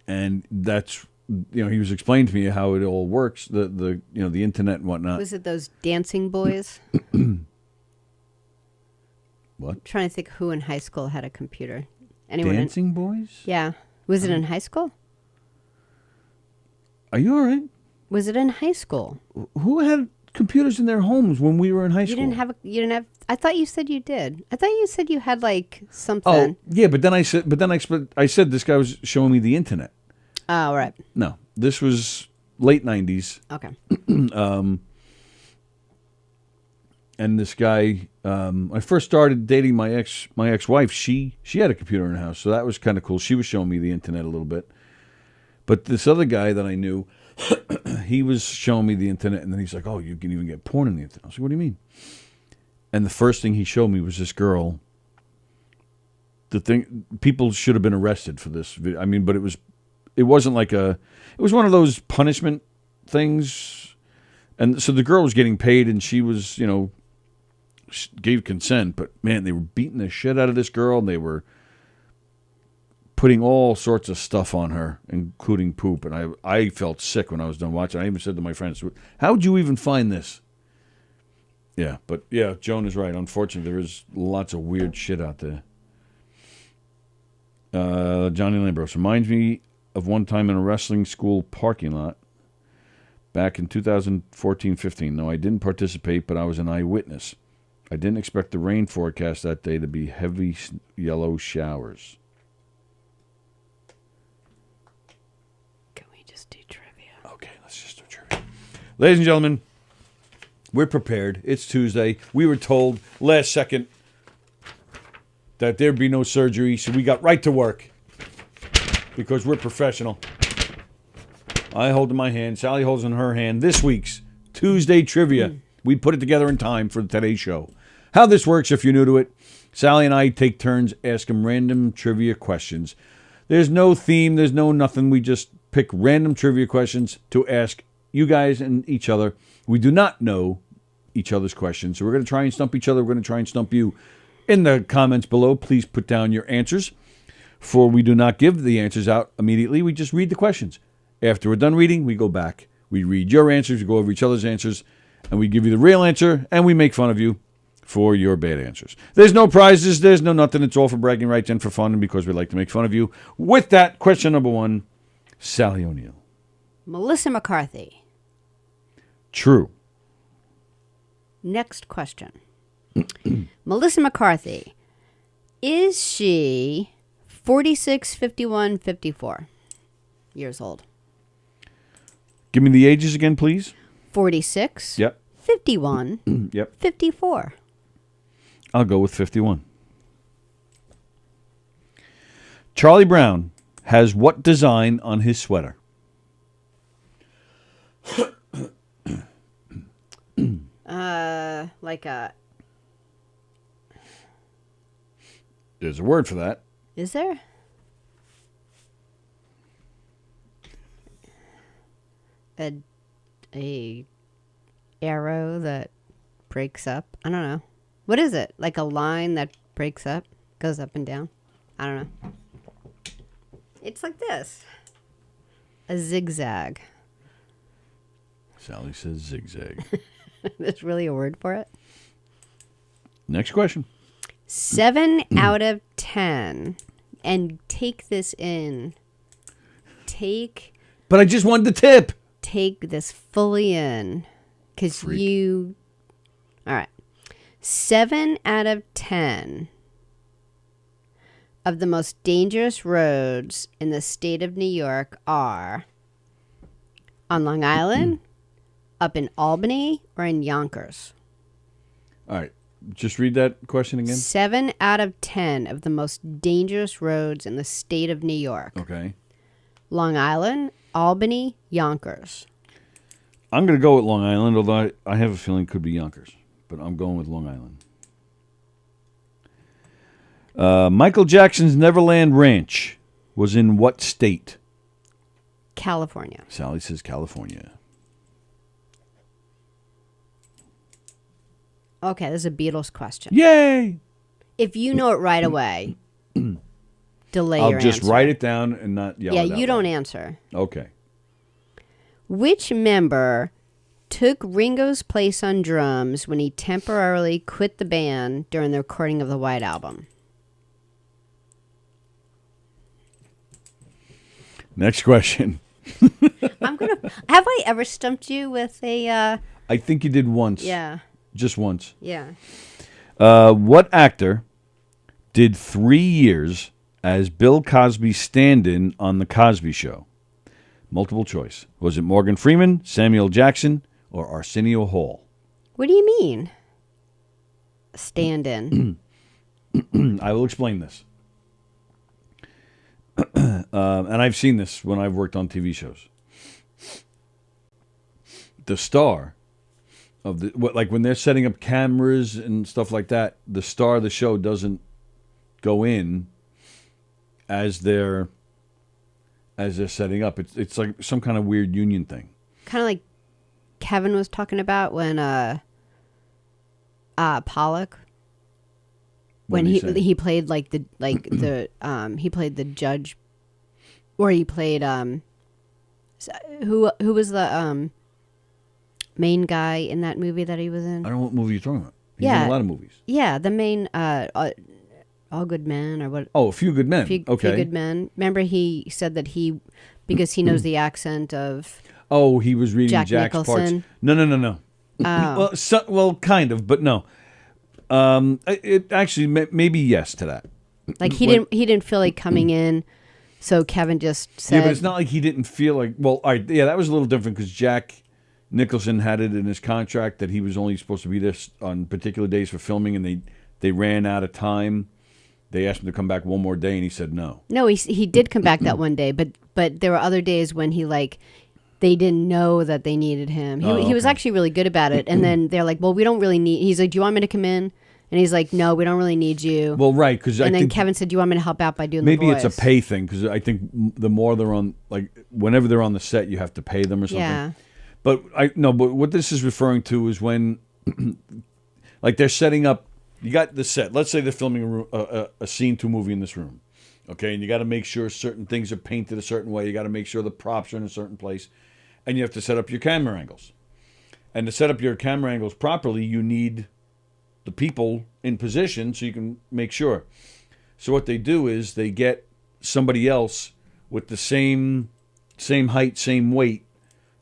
and that's he was explaining to me how it all works, the internet and whatnot. Was it those dancing boys? What? I'm trying to think who in high school had a computer. Anyone? Dancing boys? Yeah. Was it in high school? Are you all right? Was it in high school? Who had computers in their homes when we were in high You school? didn't have. I thought you said you did. I thought you said you had like something. Oh, yeah, but then I said this guy was showing me the internet. Oh, right. No, this was late 90s. Okay. And this guy, I first started dating my ex-wife. She had a computer in her house, so that was kind of cool. She was showing me the internet a little bit. But this other guy that I knew, he was showing me the internet, and then he's like, "Oh, you can even get porn on the internet." I was like, "What do you mean?" And the first thing he showed me was this girl. People should have been arrested for this video. I mean, but it wasn't like it was one of those punishment things. And so the girl was getting paid, and she was, gave consent, but man, they were beating the shit out of this girl, and they were putting all sorts of stuff on her, including poop, and I felt sick when I was done watching. I even said to my friends, "How'd you even find this?" Yeah, but yeah, Joan is right. Unfortunately, there is lots of weird shit out there. Johnny Lambros reminds me of one time in a wrestling school parking lot back in 2014-15. No, I didn't participate, but I was an eyewitness. I didn't expect the rain forecast that day to be heavy yellow showers. Can we just do trivia? Okay, let's just do trivia. Ladies and gentlemen, we're prepared. It's Tuesday. We were told last second that there'd be no surgery, so we got right to work because we're professional. I hold in my hand, Sally holds in her hand. This week's Tuesday trivia. We put it together in time for today's show. How this works, if you're new to it, Sally and I take turns asking random trivia questions. There's no theme, there's no nothing. We just pick random trivia questions to ask you guys and each other. We do not know each other's questions, so we're going to try and stump each other. We're going to try and stump you. In the comments below, please put down your answers, for we do not give the answers out immediately. We just read the questions. After we're done reading, we go back. We read your answers, we go over each other's answers, and we give you the real answer, and we make fun of you for your bad answers. There's no prizes, there's no nothing. It's all for bragging rights and for fun, and because we like to make fun of you. With that, question number 1, Sally O'Neill. Melissa McCarthy. True. Next question. Melissa McCarthy. Is she 46, 51, 54 years old? Give me the ages again, please. 46. Yep. 51. Yep. 54. I'll go with 51. Charlie Brown has what design on his sweater? Like a... There's a word for that. Is there? A arrow that breaks up. I don't know. What is it? Like a line that breaks up, goes up and down? I don't know. It's like this. A zigzag. Sally says zigzag. There's really a word for it? Next question. 7 out of 10. And take this in. But I just wanted the tip. Take this fully in. Because you... All right. 7 out of 10 of the most dangerous roads in the state of New York are on Long Island, up in Albany, or in Yonkers. All right. Just read that question again. 7 out of 10 of the most dangerous roads in the state of New York. Okay. Long Island, Albany, Yonkers. I'm going to go with Long Island, although I have a feeling it could be Yonkers. But I'm going with Long Island. Michael Jackson's Neverland Ranch was in what state? California. Sally says California. Okay, this is a Beatles question. Yay! If you know it right away, delay your answer. I'll just write it down and not yell it out. Yeah, you don't answer. Okay. Which member took Ringo's place on drums when he temporarily quit the band during the recording of the White Album? Next question. Have I ever stumped you with a... I think you did once. Yeah. Just once. Yeah. What actor did 3 years as Bill Cosby's stand-in on The Cosby Show? Multiple choice. Was it Morgan Freeman, Samuel Jackson, or Arsenio Hall? What do you mean? Stand-in. I will explain this. And I've seen this when I've worked on TV shows. The star of like when they're setting up cameras and stuff like that, the star of the show doesn't go in as they're setting up. It's like some kind of weird union thing. Kind of like Kevin was talking about when Pollock, when he played like the he played the judge, or he played who was the main guy in that movie that he was in. I don't know what movie you're talking about. He's in a lot of movies. Yeah, the main All Good Men, or what? Oh, A Few Good Men. Few Good Men. Remember, he said that because he knows the accent of. Oh, he was reading Jack's Nicholson. parts. No. Oh. Well, kind of, but no. It actually maybe yes to that. Like he didn't feel like coming in, so Kevin just said. Yeah, but it's not like he didn't feel like. Well, all right, yeah, that was a little different because Jack Nicholson had it in his contract that he was only supposed to be there on particular days for filming, and they ran out of time. They asked him to come back one more day, and he said no. No, he did come back that one day, but there were other days when they didn't know that they needed him. He was actually really good about it, and then they're like, "Well, we don't really need." He's like, "Do you want me to come in?" And he's like, "No, we don't really need you." Well, right, because and then Kevin said, "Do you want me to help out by doing the voice?" Maybe it's a pay thing because I think the more they're on, like whenever they're on the set, you have to pay them or something. Yeah. But what this is referring to is when, like they're setting up. You got the set. Let's say they're filming a scene to movie in this room, okay? And you got to make sure certain things are painted a certain way. You got to make sure the props are in a certain place, and you have to set up your camera angles. And to set up your camera angles properly, you need the people in position so you can make sure. So what they do is they get somebody else with the same height, same weight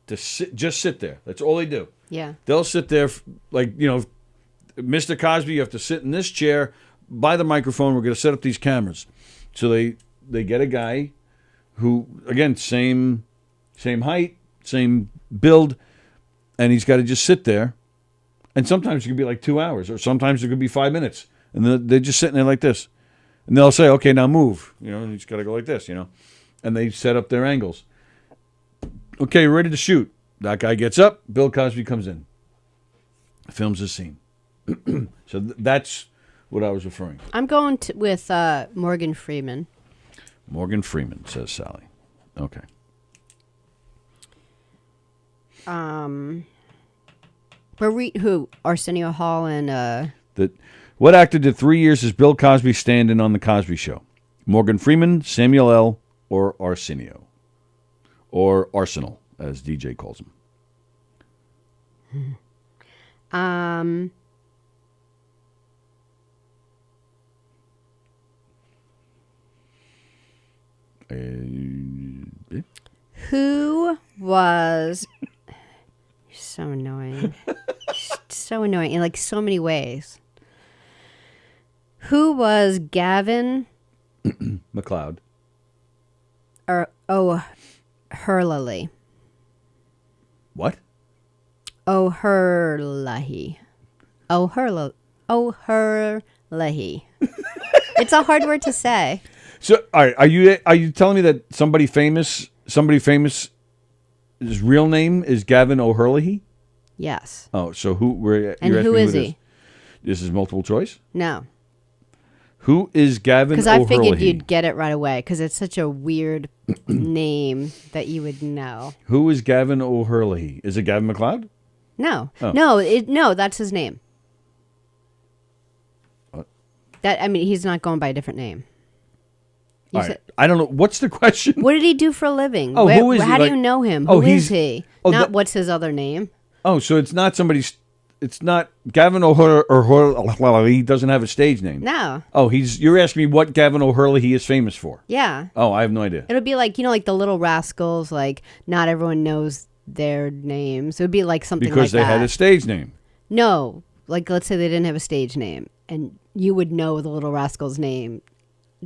to just sit there. That's all they do. Yeah. They'll sit there like, Mr. Cosby, you have to sit in this chair by the microphone. We're going to set up these cameras. So they get a guy who, again, same height, same build, and he's got to just sit there. And sometimes it could be like 2 hours, or sometimes it could be 5 minutes. And they're just sitting there like this. And they'll say, okay, now move. And he's got to go like this, And they set up their angles. Okay, we're ready to shoot. That guy gets up. Bill Cosby comes in. Films his scene. So that's what I was referring to. I'm going with Morgan Freeman. Morgan Freeman, says Sallie. Okay. Who? Arsenio Hall and... What actor did 3 years as Bill Cosby stand-in on The Cosby Show? Morgan Freeman, Samuel L., or Arsenio? Or Arsenal, as DJ calls him. Who was... So annoying. So annoying in like so many ways. Who was Gavin McLeod? Or O'Hurley? What? O'Hurley. O'Hurley. It's a hard word to say. So, all right, are you telling me that somebody famous, his real name is Gavin O'Hurley? Yes. Oh, so who is he? This is multiple choice? No. Who is Gavin O'Hurley? Because I figured you'd get it right away because it's such a weird name that you would know. Who is Gavin O'Hurley? Is it Gavin McLeod? No. Oh. No, that's his name. What? He's not going by a different name. All right. I don't know. What's the question? What did he do for a living? Oh, who is he? How do you know him? Who is he? Not what's his other name. Oh, so it's not it's not Gavin O'Hurley. He doesn't have a stage name. No. Oh, you're asking me what Gavin O'Hurley is famous for? Yeah. Oh, I have no idea. It'll be like, like the Little Rascals, like not everyone knows their names. It would be like something because like that. Because they had a stage name. No. Like, let's say they didn't have a stage name, and you would know the Little Rascals' name.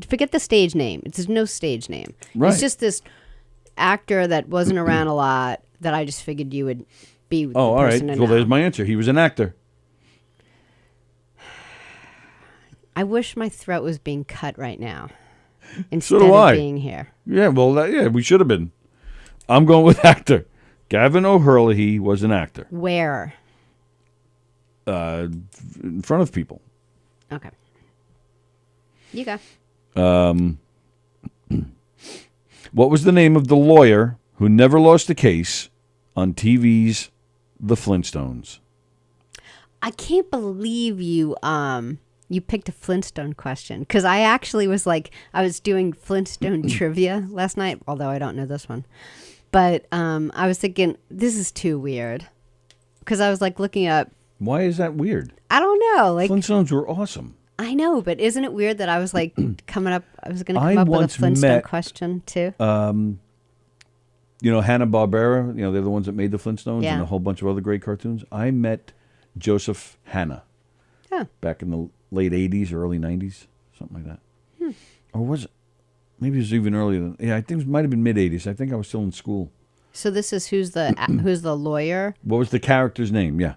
Forget the stage name. There's no stage name. Right. It's just this actor that wasn't around a lot that I just figured you would be the all right. person to Well, know. there's my answer. He was an actor. I wish my throat was being cut right now instead So do of I. being here. Yeah, well, we should have been. I'm going with actor. Gavin O'Hurley was an actor. Where? In front of people. Okay. You go. What was the name of the lawyer who never lost a case on TV's The Flintstones? I can't believe you you picked a Flintstone question, because I actually was like, I was doing Flintstone trivia last night, although I don't know this one. But I was thinking, this is too weird. Because I was like looking up. Why is that weird? I don't know. Like Flintstones were awesome. I know, but isn't it weird that I was like coming up, I was going to I come up with a once Flintstone met, question too. Hanna-Barbera, they're the ones that made the Flintstones Yeah. and a whole bunch of other great cartoons. I met Joseph Hanna Oh. back in the late 80s or early 90s, something like that. Or was it? Maybe it was even earlier than. Yeah, I think it might have been mid 80s. I think I was still in school. So this is who's the lawyer? What was the character's name? Yeah.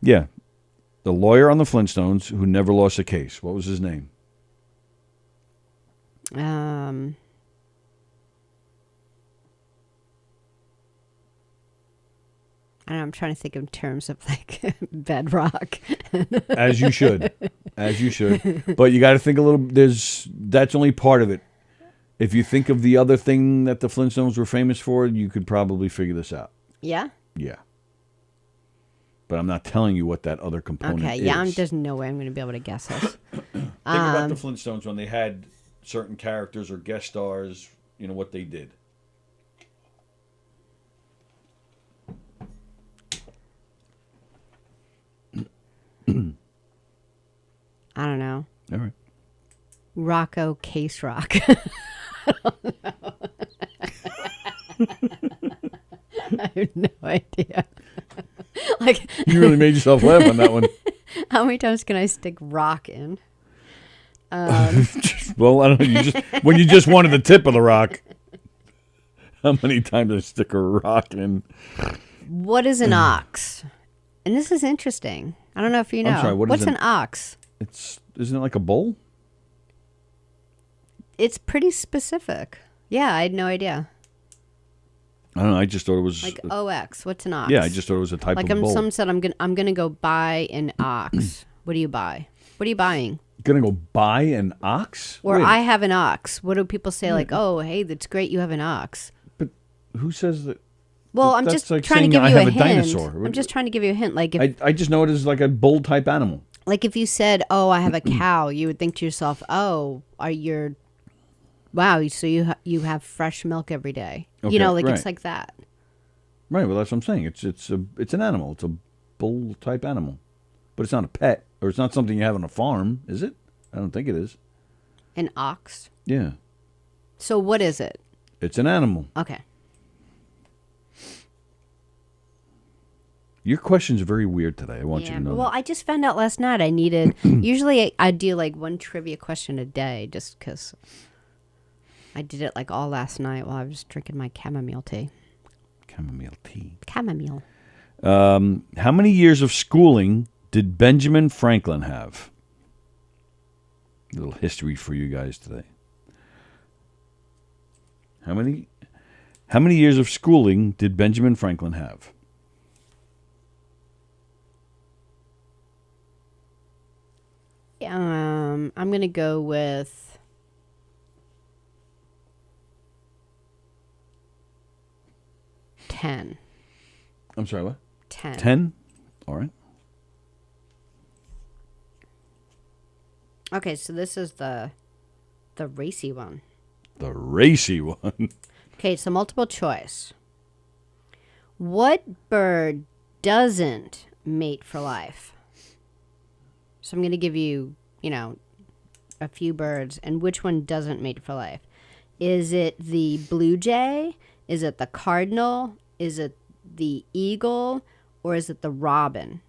Yeah. The lawyer on the Flintstones who never lost a case. What was his name? I don't know, I'm trying to think in terms of like bedrock. As you should. As you should. But you got to think a little. That's only part of it. If you think of the other thing that the Flintstones were famous for, you could probably figure this out. Yeah? Yeah. But I'm not telling you what that other component Okay, is. yeah, there's no way I'm going to be able to guess this. Think about the Flintstones when they had certain characters or guest stars, what they did. I don't know. All right. Rocco Case Rock. I have no idea. Like You really made yourself laugh on that one. How many times can I stick rock in? Well, I don't know. When you just wanted the tip of the rock. How many times I stick a rock in? What is an ox? And this is interesting. I don't know if you know. I'm sorry, What's an ox? Isn't it like a bull? It's pretty specific. Yeah, I had no idea. I don't know. I just thought it was Like OX. What's an ox? Yeah, I just thought it was a type like of bull. someone said, I'm gonna go buy an ox. What do you buy? What are you buying? Gonna go buy an ox? Or Wait, I have an ox. What do people say? Like, oh, hey, that's great. You have an ox. But who says that? Well, I'm That's just like trying to saying give I you have a a hint. dinosaur. I'm just trying to give you a hint. Like if I just know it as like a bull type animal. Like if you said, "Oh, I have a cow," you would think to yourself, "Oh, wow, so you have fresh milk every day." Okay, Like right. it's like that. Right. Well, that's what I'm saying. It's an animal. It's a bull type animal, but it's not a pet or it's not something you have on a farm, is it? I don't think it is. An ox. Yeah. So what is it? It's an animal. Okay. Your questions are very weird today. I want you to know. Well, that. I just found out last night I needed. Usually I do like one trivia question a day, just because. I did it like all last night while I was drinking my chamomile tea. Chamomile tea. Chamomile. How many years of schooling did Benjamin Franklin have? A little history for you guys today. How many years of schooling did Benjamin Franklin have? I'm gonna go with 10. I'm sorry, what? 10. 10? All right. Okay, so this is the racy one. The racy one. Okay, so multiple choice. What bird doesn't mate for life? So I'm going to give you, a few birds, and which one doesn't mate for life? Is it the blue jay? Is it the cardinal? Is it the eagle? Or is it the robin?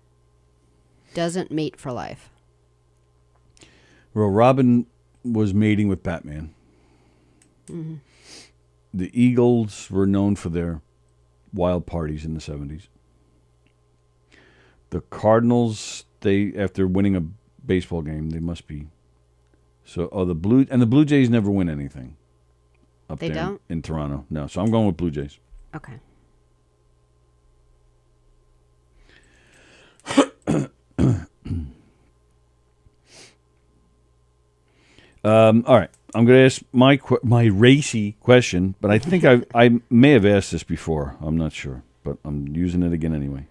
Doesn't mate for life. Well, Robin was mating with Batman. Mm-hmm. The Eagles were known for their wild parties in the 70s. The Cardinals, after winning a baseball game, they must be. So, the Blue Jays never win anything. Up They there don't? in Toronto. No, so I'm going with Blue Jays. Okay. All right. I'm going to ask my racy question, but I think I may have asked this before. I'm not sure, but I'm using it again anyway.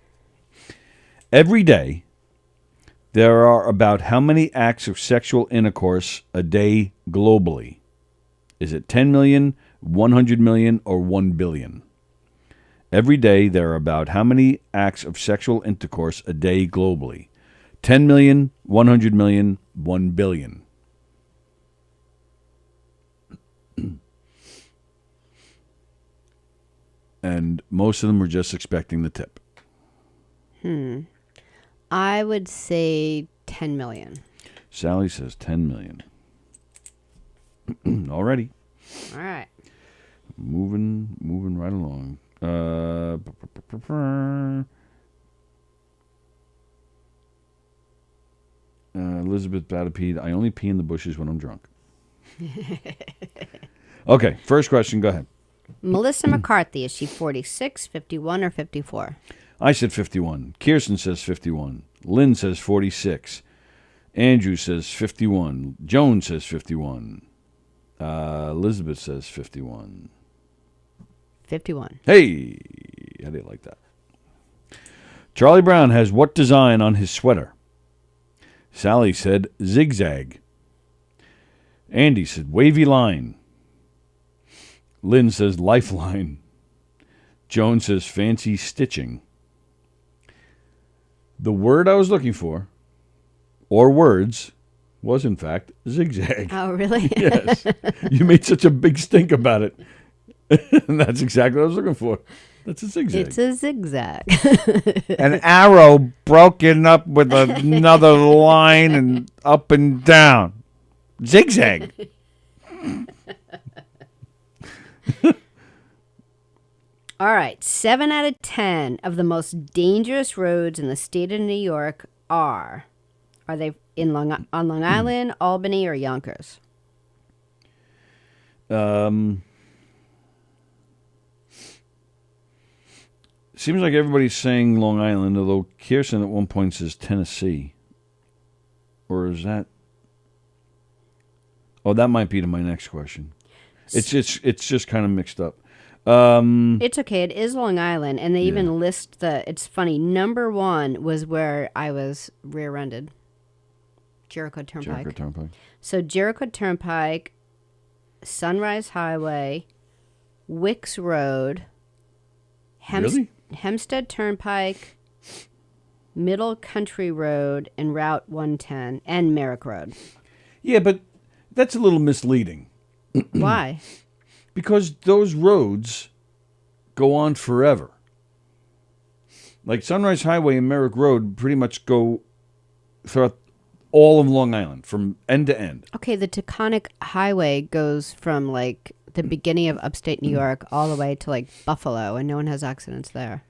Every day, there are about how many acts of sexual intercourse a day globally? Is it 10 million, 100 million, or 1 billion? Every day, there are about how many acts of sexual intercourse a day globally? 10 million, 100 million, 1 billion. And most of them were just expecting the tip. I would say 10 million. Sallie says 10 million. Already. All right. Moving right along. Elizabeth Batapede, I only pee in the bushes when I'm drunk. Okay, first question, go ahead. Melissa McCarthy, is she 46, 51, or 54? I said 51. Kirsten says 51. Lynn says 46. Andrew says 51. Joan says 51. Elizabeth says 51. 51. Hey, how do you like that? Charlie Brown has what design on his sweater? Sallie said zigzag. Andy said wavy line. Lynn says lifeline. Joan says fancy stitching. The word I was looking for, or words, was in fact zigzag. Oh, really? Yes. You made such a big stink about it. And that's exactly what I was looking for. That's a zigzag. It's a zigzag. An arrow broken up with another line and up and down. Zigzag. All right. 7 out of 10 of the most dangerous roads in the state of New York are they on Long Island, Albany, or Yonkers? Seems like everybody's saying Long Island, although Kirsten at one point says Tennessee. Or is that... Oh, that might be to my next question. It's just kind of mixed up. It's okay. It is Long Island, and they even list it's funny. Number 1 was where I was rear-ended. Jericho Turnpike. So Jericho Turnpike, Sunrise Highway, Wicks Road, Really? Hempstead Turnpike, Middle Country Road, and Route 110, and Merrick Road. Yeah, but that's a little misleading. Why? Because those roads go on forever. Like Sunrise Highway and Merrick Road pretty much go throughout all of Long Island from end to end. Okay, the Taconic Highway goes from like the beginning of upstate New York all the way to like Buffalo, and no one has accidents there.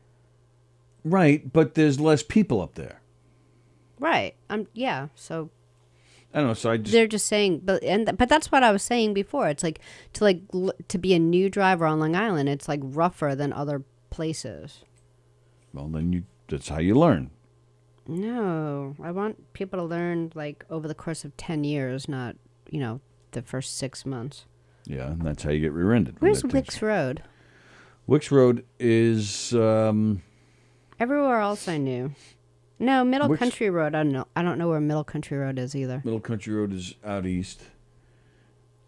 Right, but there's less people up there. Right. Yeah. So I don't know. So they're just saying, but that's what I was saying before. It's like to be a new driver on Long Island, it's like rougher than other places. Well, then that's how you learn. No, I want people to learn like over the course of 10 years, not the first 6 months. Yeah, and that's how you get rear-ended. Where's Wicks Road? Wicks Road is everywhere else I knew. No, Middle Country Road. I don't know. I don't know where Middle Country Road is either. Middle Country Road is out east.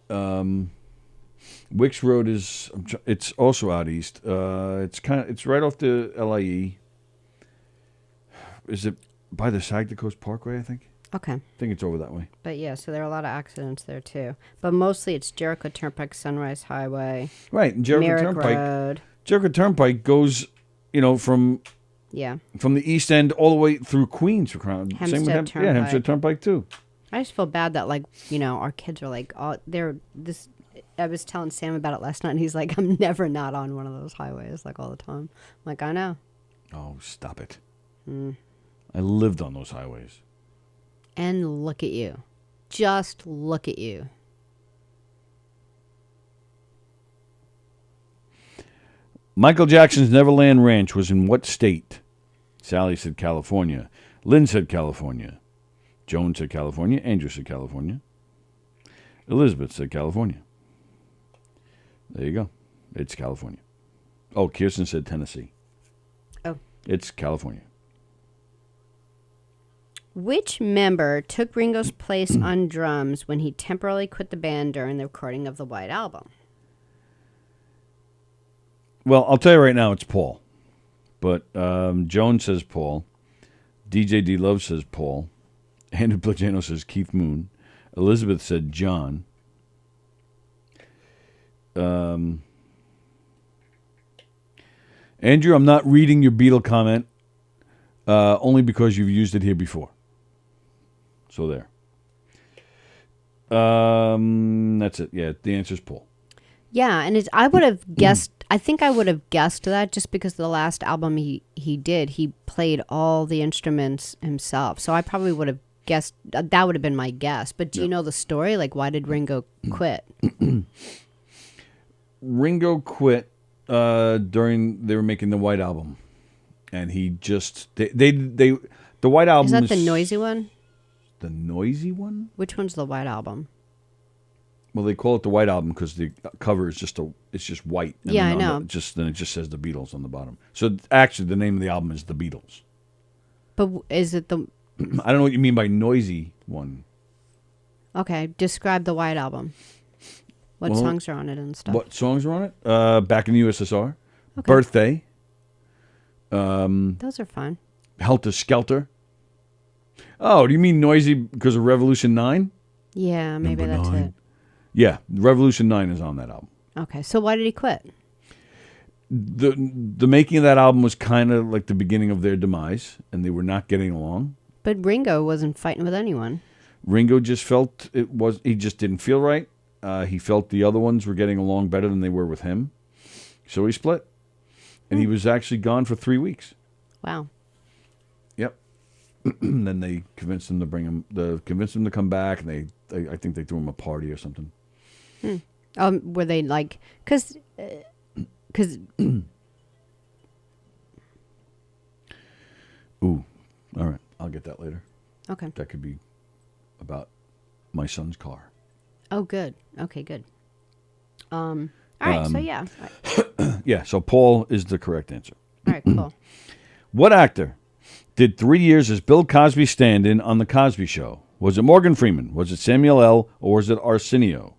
Wicks Road it's also out east. It's right off the LIE. Is it by the Saginaw Coast Parkway? I think. Okay. I think it's over that way. But yeah, so there are a lot of accidents there too. But mostly it's Jericho Turnpike, Sunrise Highway. Right, and Jericho Merrick Turnpike. Road. Jericho Turnpike goes, from the east end all the way through Queens for Crown. Hempstead Turnpike. Yeah, Hempstead Turnpike too. I just feel bad that our kids are like, I was telling Sam about it last night, and he's like, I'm never not on one of those highways, like, all the time. I'm like, I know. Oh, stop it. I lived on those highways. And look at you. Just look at you. Michael Jackson's Neverland Ranch was in what state? Sallie said California. Lynn said California. Joan said California. Andrew said California. Elizabeth said California. There you go. It's California. Oh, Kirsten said Tennessee. Oh. It's California. Which member took Ringo's place on drums when he temporarily quit the band during the recording of the White Album? Well, I'll tell you right now, it's Paul. But Joan says Paul. DJ D Love says Paul. Andrew Plagano says Keith Moon. Elizabeth said John. Andrew, I'm not reading your Beatle comment only because you've used it here before. So there. That's it. Yeah, the answer's Paul. Yeah, and I would have guessed. I think I would have guessed that just because the last album he did, he played all the instruments himself. So I probably would have guessed that would have been my guess. But do you know the story? Like, why did Ringo quit? Ringo quit during they were making the White Album, and he just the White Album Is that the noisy one? The noisy one? Which one's the White Album? Well, they call it the White Album because the cover is just white. And Yeah, then I know. Then it just says the Beatles on the bottom. So actually, the name of the album is the Beatles. But is it the? I don't know what you mean by noisy one. Okay, describe the White Album. What Well, songs are on it and stuff? What songs are on it? Back in the USSR. Okay. Birthday. Those are fun. Helter Skelter. Oh, do you mean noisy because of Revolution 9? Yeah, maybe that's it. Yeah, Revolution 9 is on that album. Okay, so why did he quit? The making of that album was kind of like the beginning of their demise, and they were not getting along. But Ringo wasn't fighting with anyone. Ringo just felt he just didn't feel right. He felt the other ones were getting along better than they were with him. So he split. And he was actually gone for 3 weeks. Wow. Yep. Then they convinced him to come back, and I think they threw him a party or something. Were they like, because Ooh, all right. I'll get that later. Okay. That could be about my son's car. Oh, good. Okay, good. All right, so yeah. Yeah, so Paul is the correct answer. All right, cool. What actor did 3 years as Bill Cosby stand-in on The Cosby Show? Was it Morgan Freeman? Was it Samuel L.? Or was it Arsenio?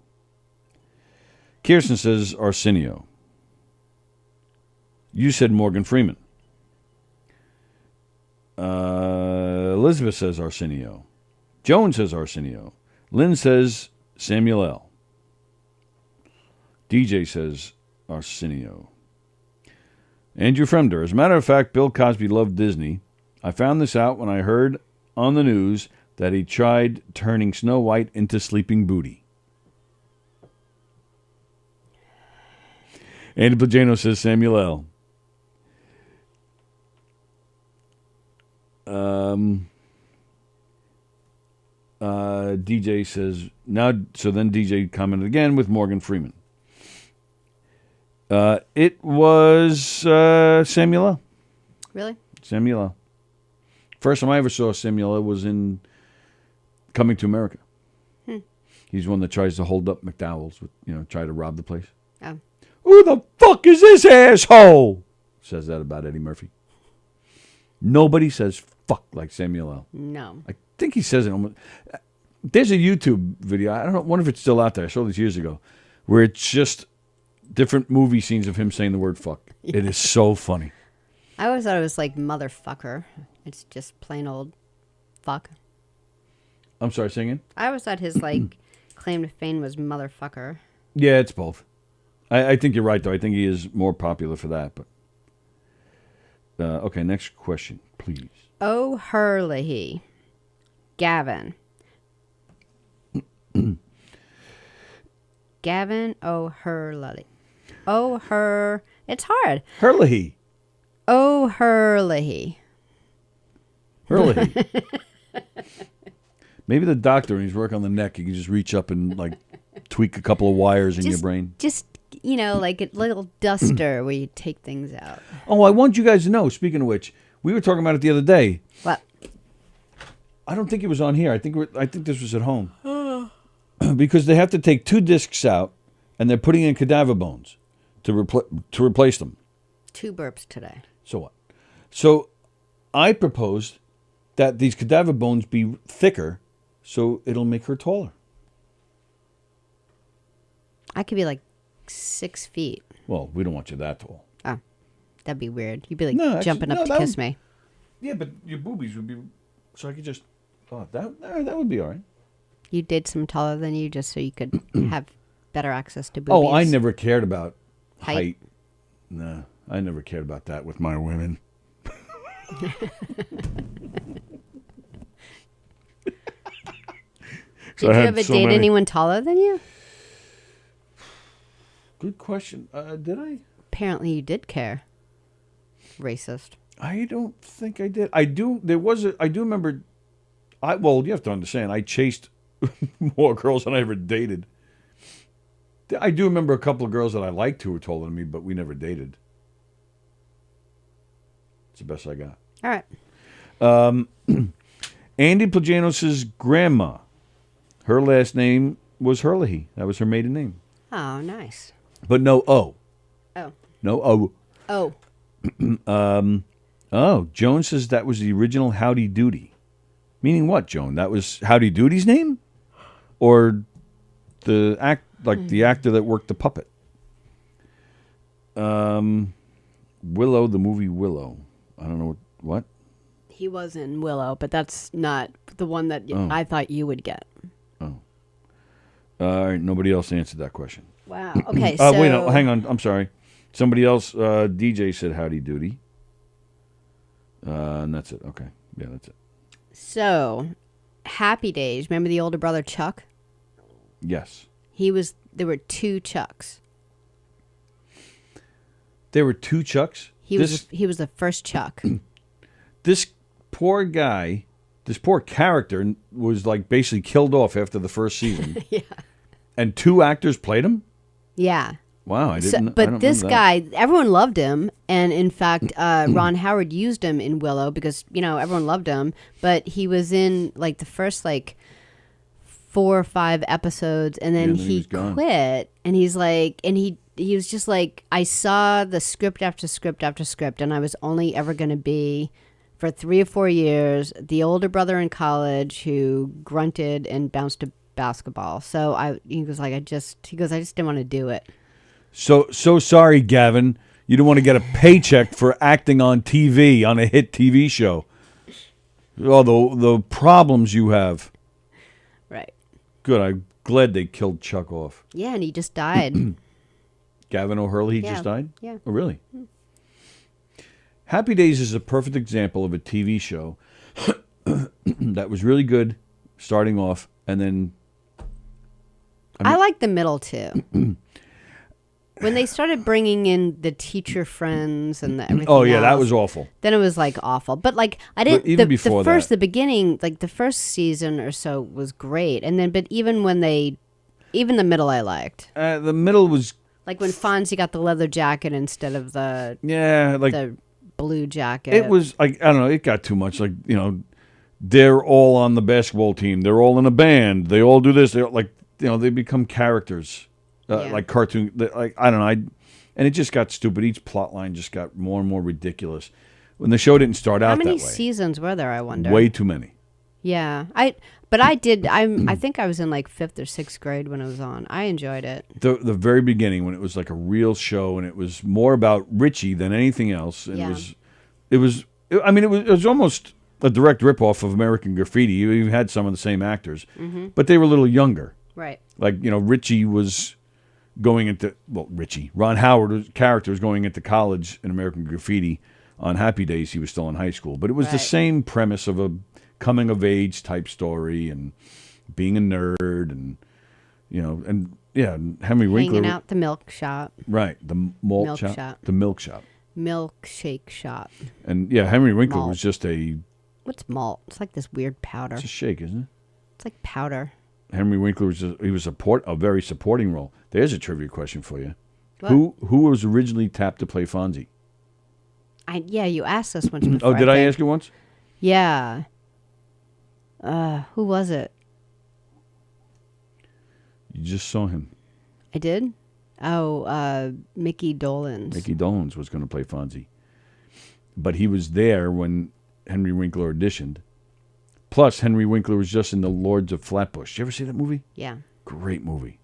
Kirsten says Arsenio. You said Morgan Freeman. Elizabeth says Arsenio. Joan says Arsenio. Lynn says Samuel L. DJ says Arsenio. Andrew Fremder. As a matter of fact, Bill Cosby loved Disney. I found this out when I heard on the news that he tried turning Snow White into Sleeping Beauty. Andy Plagano says Samuel L. DJ says now. So then DJ commented again with Morgan Freeman. It was Samuel L. Really? Samuel L. First time I ever saw Samuel L. was in Coming to America. He's one that tries to hold up McDowell's with, try to rob the place. Oh. Who the fuck is this asshole? Says that about Eddie Murphy. Nobody says fuck like Samuel L. No. I think he says it almost. There's a YouTube video. I wonder if it's still out there. I saw this years ago, where it's just different movie scenes of him saying the word fuck. Yeah. It is so funny. I always thought it was like motherfucker. It's just plain old fuck. I'm sorry, singing? I always thought his claim to fame was motherfucker. Yeah, it's both. I think you're right, though. I think he is more popular for that. But okay, next question, please. Oh, Hurley. Gavin. Gavin O'Hurley. It's hard. Hurley. O'Hurley. Hurley. Maybe the doctor, when he's working on the neck, he can just reach up and like tweak a couple of wires in your brain. Just, like a little duster where you take things out. Oh, I want you guys to know, speaking of which, we were talking about it the other day. What? I don't think it was on here. I think this was at home. Because they have to take 2 discs out, and they're putting in cadaver bones to replace them. 2 burps today. So what? So I proposed that these cadaver bones be thicker so it'll make her taller. I could be like 6 feet. Well, we don't want you that tall. Oh, that'd be weird. You'd be like jumping up to kiss me. Yeah, but your boobies would be... So I could just... Oh, that would be all right. You did some taller than you just so you could have better access to boobies. Oh, I never cared about height. No, I never cared about that with my women. Did you ever date anyone taller than you? Good question. Did I? Apparently you did care. Racist. I don't think I did. I do. I do remember. Well, you have to understand. I chased more girls than I ever dated. I do remember a couple of girls that I liked who were taller than me, but we never dated. It's the best I got. All right. Andy Plajanos' grandma, her last name was Hurley. That was her maiden name. Oh, nice. But no O. Oh. No O. Oh. Joan says that was the original Howdy Doody. Meaning what, Joan? That was Howdy Doody's name? Or the the actor that worked the puppet? Willow, the movie Willow. I don't know what. He was in Willow, but that's not the one that I thought you would get. Oh. All right, nobody else answered that question. Wow. Okay, so... Wait, no, hang on. I'm sorry. Somebody else, DJ said Howdy Doody. And that's it. Okay. Yeah, that's it. So, Happy Days. Remember the older brother Chuck? Yes. There were 2 Chucks. There were 2 Chucks? He was the first Chuck. This poor guy, this poor character was like basically killed off after the first season. Yeah. And 2 actors played him? Yeah. Wow, I didn't. But this guy, everyone loved him, and in fact, Ron Howard used him in Willow because everyone loved him. But he was in like the first 4 or 5 episodes, and then he quit. And he's like, he was just like, I saw the script after script after script, and I was only ever going to be, for 3 or 4 years, the older brother in college who grunted and bounced a basketball. So he goes, I just didn't want to do it. So sorry, Gavin. You don't want to get a paycheck for acting on TV, on a hit TV show. Oh, the problems you have. Right. Good. I'm glad they killed Chuck off. Yeah, and he just died. Gavin O'Hurley just died? Yeah. Oh, really? Happy Days is a perfect example of a TV show that was really good starting off, and then... I like the middle, too. When they started bringing in the teacher friends and everything oh yeah, else, that was awful. Then it was awful. But I didn't. But even before the beginning, the first season or so was great, and then but even the middle I liked. The middle was when Fonzie got the leather jacket instead of the the blue jacket. It was I don't know. It got too much. They're all on the basketball team. They're all in a band. They all do this. They're they become characters. Like cartoon, I don't know, and it just got stupid. Each plot line just got more and more ridiculous. When the show didn't start out that way. How many seasons were there, I wonder? Way too many. Yeah, I think I was in 5th or 6th grade when it was on. I enjoyed it. The very beginning when it was a real show and it was more about Richie than anything else. And it was almost a direct ripoff of American Graffiti. You even had some of the same actors, but they were a little younger. Right. Richie was going into Ron Howard's character was going into college in American Graffiti. On Happy Days, he was still in high school, but it was the same premise of a coming of age type story and being a nerd, and and Yeah, Henry Winkler. Hanging out the milk shop. Right, the Milk shop. The milk shop. Milkshake shop. And yeah, Henry Winkler Malt. was just What's malt? It's like this weird powder. it's a shake, isn't it? It's like powder. Henry Winkler was a very supporting role. There's a trivia question for you. What? Who was originally tapped to play Fonzie? Yeah, you asked us once before. Oh, did I think. ask you once? Yeah. Who was it? You just saw him. I did? Oh, Mickey Dolenz. Mickey Dolenz was going to play Fonzie. But he was there when Henry Winkler auditioned. Plus, Henry Winkler was just in The Lords of Flatbush. You ever see that movie? Yeah. Great movie.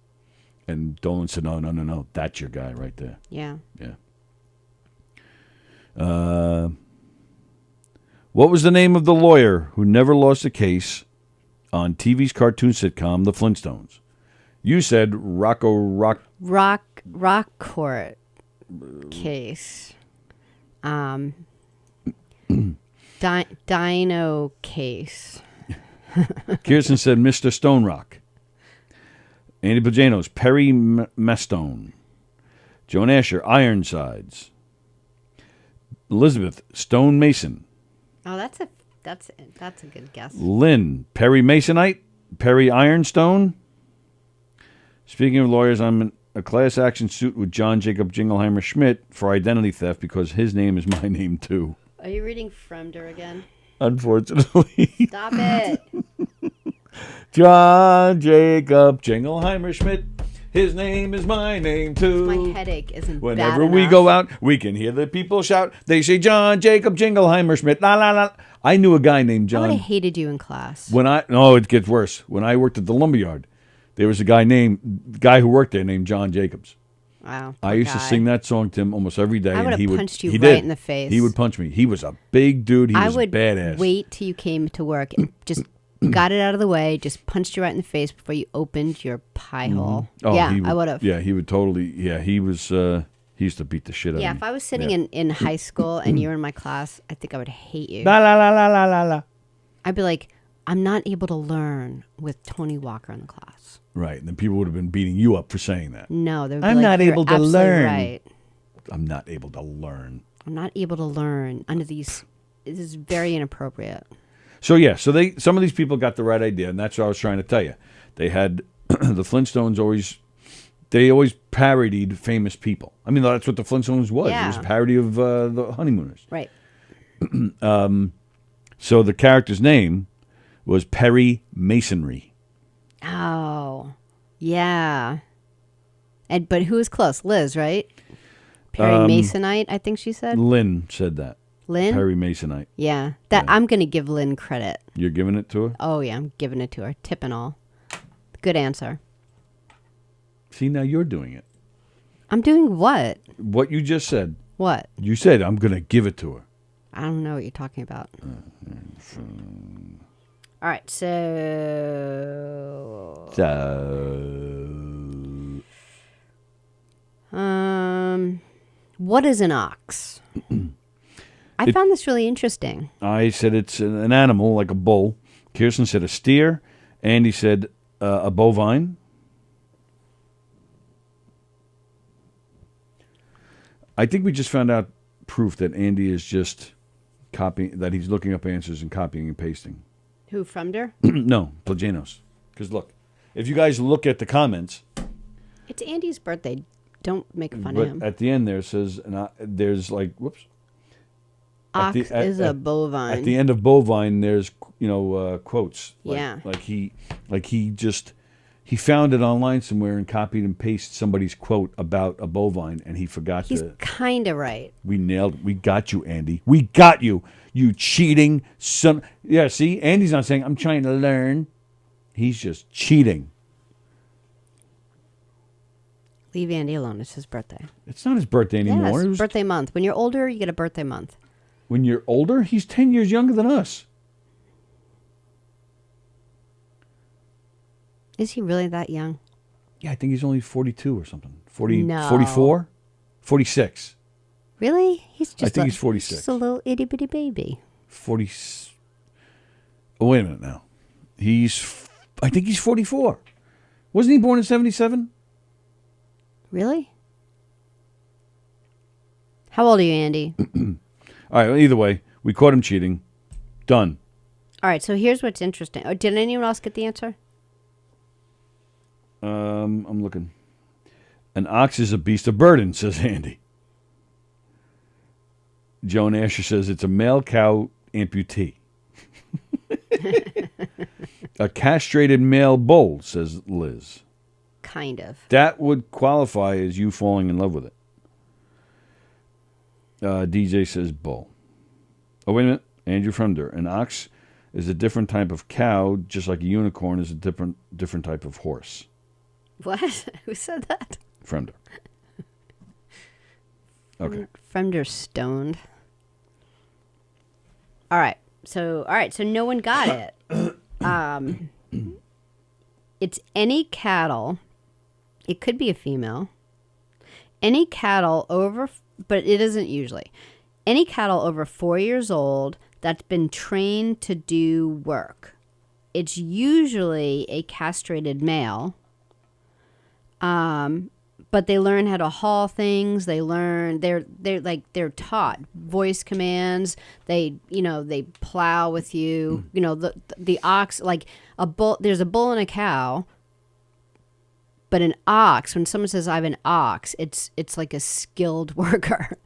And Dolenz said, no. That's your guy right there. Yeah. Yeah. What was the name of the lawyer who never lost a case on TV's cartoon sitcom, The Flintstones? You said Rockcourt case. Dino case. Kirsten said Mr. Stone Rock. Andy Pajanos, Perry Mastone. Joan Asher, Ironsides. Elizabeth, Stone Mason. Oh, that's a good guess. Lynn, Perry Masonite. Perry Ironstone. Speaking of lawyers, I'm in a class action suit with John Jacob Jingleheimer Schmidt for identity theft because his name is my name too. Are you reading Fremder again? Unfortunately. Stop it. John Jacob Jingleheimer Schmidt. His name is my name too. My headache isn't Whenever bad we enough. go out, we can hear the people shout. They say John Jacob Jingleheimer Schmidt. La la la. I knew a guy named I would John. have hated you in class. It gets worse. When I worked at the lumberyard, there was a guy who worked there named John Jacobs. Wow. I used to sing that song to him almost every day. I would and have punched you he right did. in the face. He would punch me. He was a big dude. He was I would badass. wait till you came to work and just got it out of the way, just punched you right in the face before you opened your pie hole. Oh, yeah, he I would have. Yeah, he would totally. Yeah, he was. He used to beat the shit out Yeah, of me. if I was sitting in high school and you were in my class, I think I would hate you. La la la la la la la. I'd be like, I'm not able to learn with Tony Walker in the class. Right, and then people would have been beating you up for saying that. No, they'd be I'm like, not "You're able to absolutely learn." Right. I'm not able to learn. I'm not able to learn under these. This is very inappropriate. So yeah, some of these people got the right idea, and that's what I was trying to tell you. They had the Flintstones always parodied famous people. I mean, that's what the Flintstones was. Yeah. It was a parody of the Honeymooners. Right. So the character's name was Perry Masonry. Oh, yeah. But who was close? Liz, right? Perry Masonite, I think she said. Lynn said that. Lynn? Perry Masonite. Yeah. I'm going to give Lynn credit. You're giving it to her? Oh, yeah, I'm giving it to her. Tip and all. Good answer. See, now you're doing it. I'm doing what? What you just said. What? You said, I'm going to give it to her. I don't know what you're talking about. All right, so what is an ox? I found this really interesting. I said it's an animal, like a bull. Kirsten said a steer. Andy said a bovine. I think we just found out proof that Andy is just copying, that he's looking up answers and copying and pasting. Who, Fremder? No, Plagianos. Because look, if you guys look at the comments. It's Andy's birthday. Don't make fun But of him. at the end there says, there's like, whoops. Ox is a bovine. At the end of bovine, there's quotes. Yeah. Like he found it online somewhere and copied and pasted somebody's quote about a bovine, and he forgot He's to. kind of right. We nailed it. We got you, Andy. We got you. You cheating son. Yeah. See, Andy's not saying I'm trying to learn. He's just cheating. Leave Andy alone. It's his birthday. It's not his birthday anymore. Yes, It was- birthday month. When you're older, you get a birthday month. When you're older, he's 10 years younger than us. Is he really that young? Yeah, I think he's only 42 or something. 40, No. 44? 46. Really? He's just I think he's 46. Just a little itty bitty baby. 40. Oh, wait a minute now. I think he's 44. Wasn't he born in 77? Really? How old are you, Andy? All right, well, either way, we caught him cheating. Done. All right, so here's what's interesting. Oh, did anyone else get the answer? I'm looking. An ox is a beast of burden, says Andy. Joan Asher says it's a male cow amputee. A castrated male bull, says Liz. Kind of. That would qualify as you falling in love with it. DJ says bull. Oh, wait a minute. Andrew Fremder. An ox is a different type of cow, just like a unicorn is a different type of horse. What? Who said that? Fremder. Okay. Fremder's stoned. All right. So no one got it. It's any cattle. It could be a female. Any cattle over, but it isn't usually. Any cattle over 4 years old that's been trained to do work. It's usually a castrated male. But they learn how to haul things. They learn they're taught voice commands. They plow with you. The ox, like a bull. There's a bull and a cow. But an ox, when someone says I have an ox, it's like a skilled worker.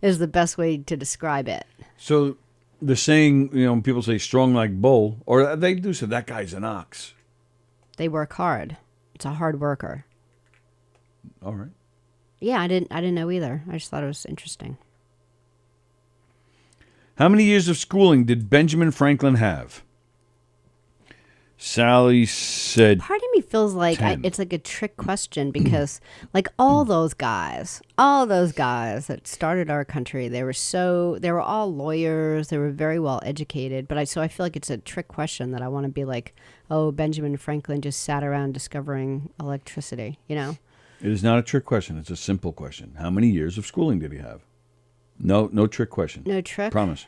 Is the best way to describe it. So the saying, people say strong like bull, or they do say that guy's an ox. They work hard. It's a hard worker. All right. Yeah, I didn't know either. I just thought it was interesting. How many years of schooling did Benjamin Franklin have? Sallie said Part of me feels like it's like a trick question because like all those guys that started our country, they were all lawyers, they were very well educated, but so I feel like it's a trick question that I want to be like, oh, Benjamin Franklin just sat around discovering electricity, It is not a trick question. It's a simple question. How many years of schooling did he have? No trick question. No trick? Promise.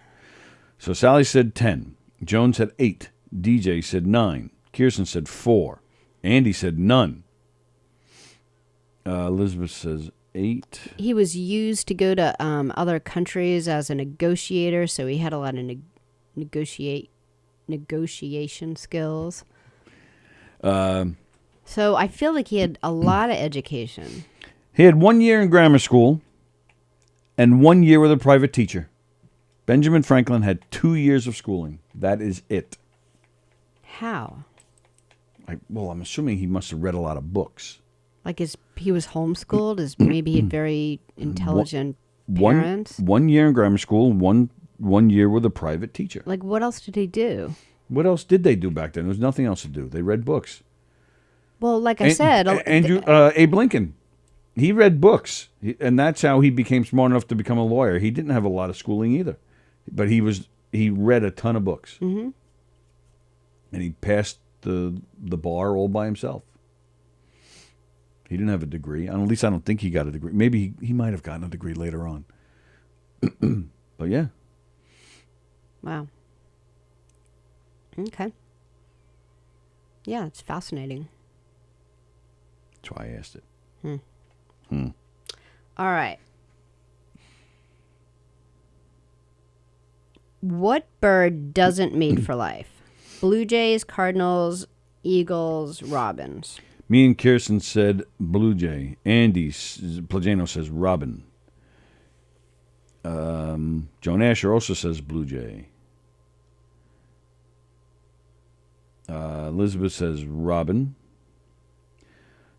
So Sallie said 10. Joan said 8. DJ said 9. Kirsten said 4. Andy said none. Elizabeth says 8. He was used to go to other countries as a negotiator, so he had a lot of negotiation skills. So I feel like he had a lot of education. He had 1 year in grammar school and 1 year with a private teacher. Benjamin Franklin had 2 years of schooling. That is it. How? I'm assuming he must have read a lot of books. Like he was homeschooled? Maybe he had very intelligent parents? 1 year in grammar school, one year with a private teacher. Like what else did he do? What else did they do back then? There was nothing else to do. They read books. Well, like I said... Abe Lincoln, he read books, and that's how he became smart enough to become a lawyer. He didn't have a lot of schooling either, but he read a ton of books. Mm-hmm. And he passed the bar all by himself. He didn't have a degree. At least I don't think he got a degree. Maybe he might have gotten a degree later on. But yeah. Wow. Okay. Yeah, it's fascinating. That's why I asked it. All right. What bird doesn't mate for life? Blue jays, cardinals, eagles, robins. Me and Kirsten said blue jay. Andy Plagano says robin. Joan Asher also says blue jay. Elizabeth says robin.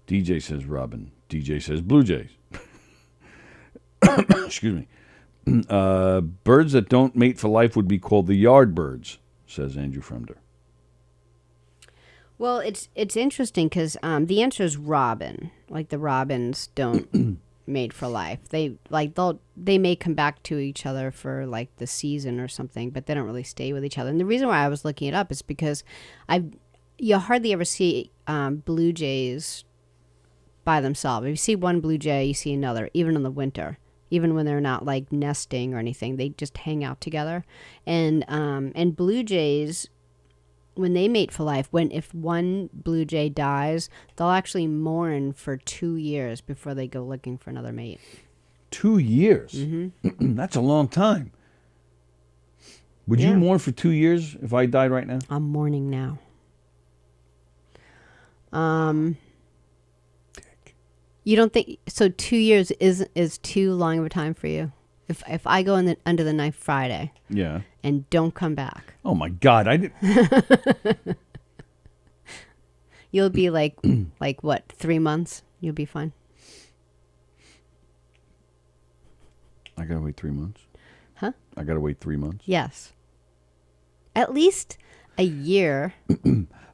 DJ says robin. DJ says blue jays. Excuse me. Birds that don't mate for life would be called the yard birds, says Andrew Fremder. Well, it's interesting because the answer is robin. Like the robins don't mate for life. They may come back to each other for like the season or something, but they don't really stay with each other. And the reason why I was looking it up is because you hardly ever see blue jays by themselves. If you see one blue jay, you see another, even in the winter. Even when they're not like nesting or anything, they just hang out together. And blue jays when they mate for life, if one blue jay dies, they'll actually mourn for 2 years before they go looking for another mate. 2 years? Mm-hmm. That's a long time. Would you mourn for 2 years if I died right now? I'm mourning now. You don't think so? 2 years is too long of a time for you? If I go under the knife Friday, and don't come back. Oh my God! I did. You'll be like what? 3 months? You'll be fine. I gotta wait 3 months. Huh? I gotta wait 3 months. Yes. At least a year.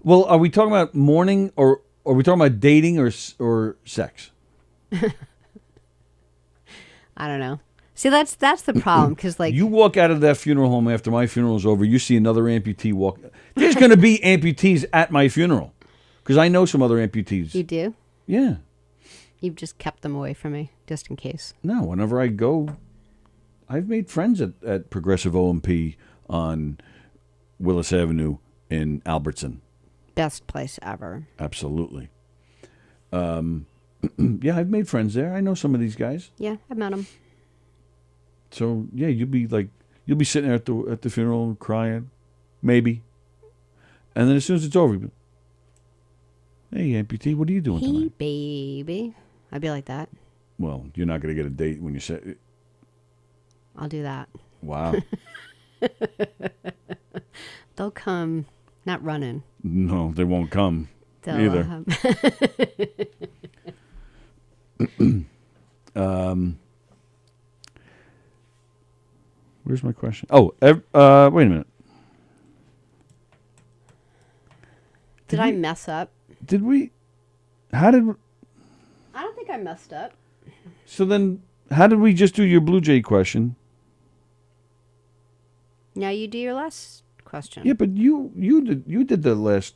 Well, are we talking about mourning, or are we talking about dating or sex? I don't know. See, that's the problem, because you walk out of that funeral home after my funeral's over, you see another amputee walk. There's going to be amputees at my funeral, because I know some other amputees. You do? Yeah. You've just kept them away from me, just in case. No, whenever I go, I've made friends at Progressive O&P on Willis Avenue in Albertson. Best place ever. Absolutely. Yeah, I've made friends there. I know some of these guys. Yeah, I've met them. So yeah, you'll be sitting there at the funeral crying, maybe, and then as soon as it's over, you'll be, hey amputee, what are you doing tonight? Hey baby, I'd be like that. Well, you're not going to get a date when you say. I'll do that. Wow. They'll come, not running. No, they won't come either. Where's my question? Oh, wait a minute. Did I mess up? Did we? How did? I don't think I messed up. So then, how did we just do your Blue Jay question? Now you do your last question. Yeah, but you did the last.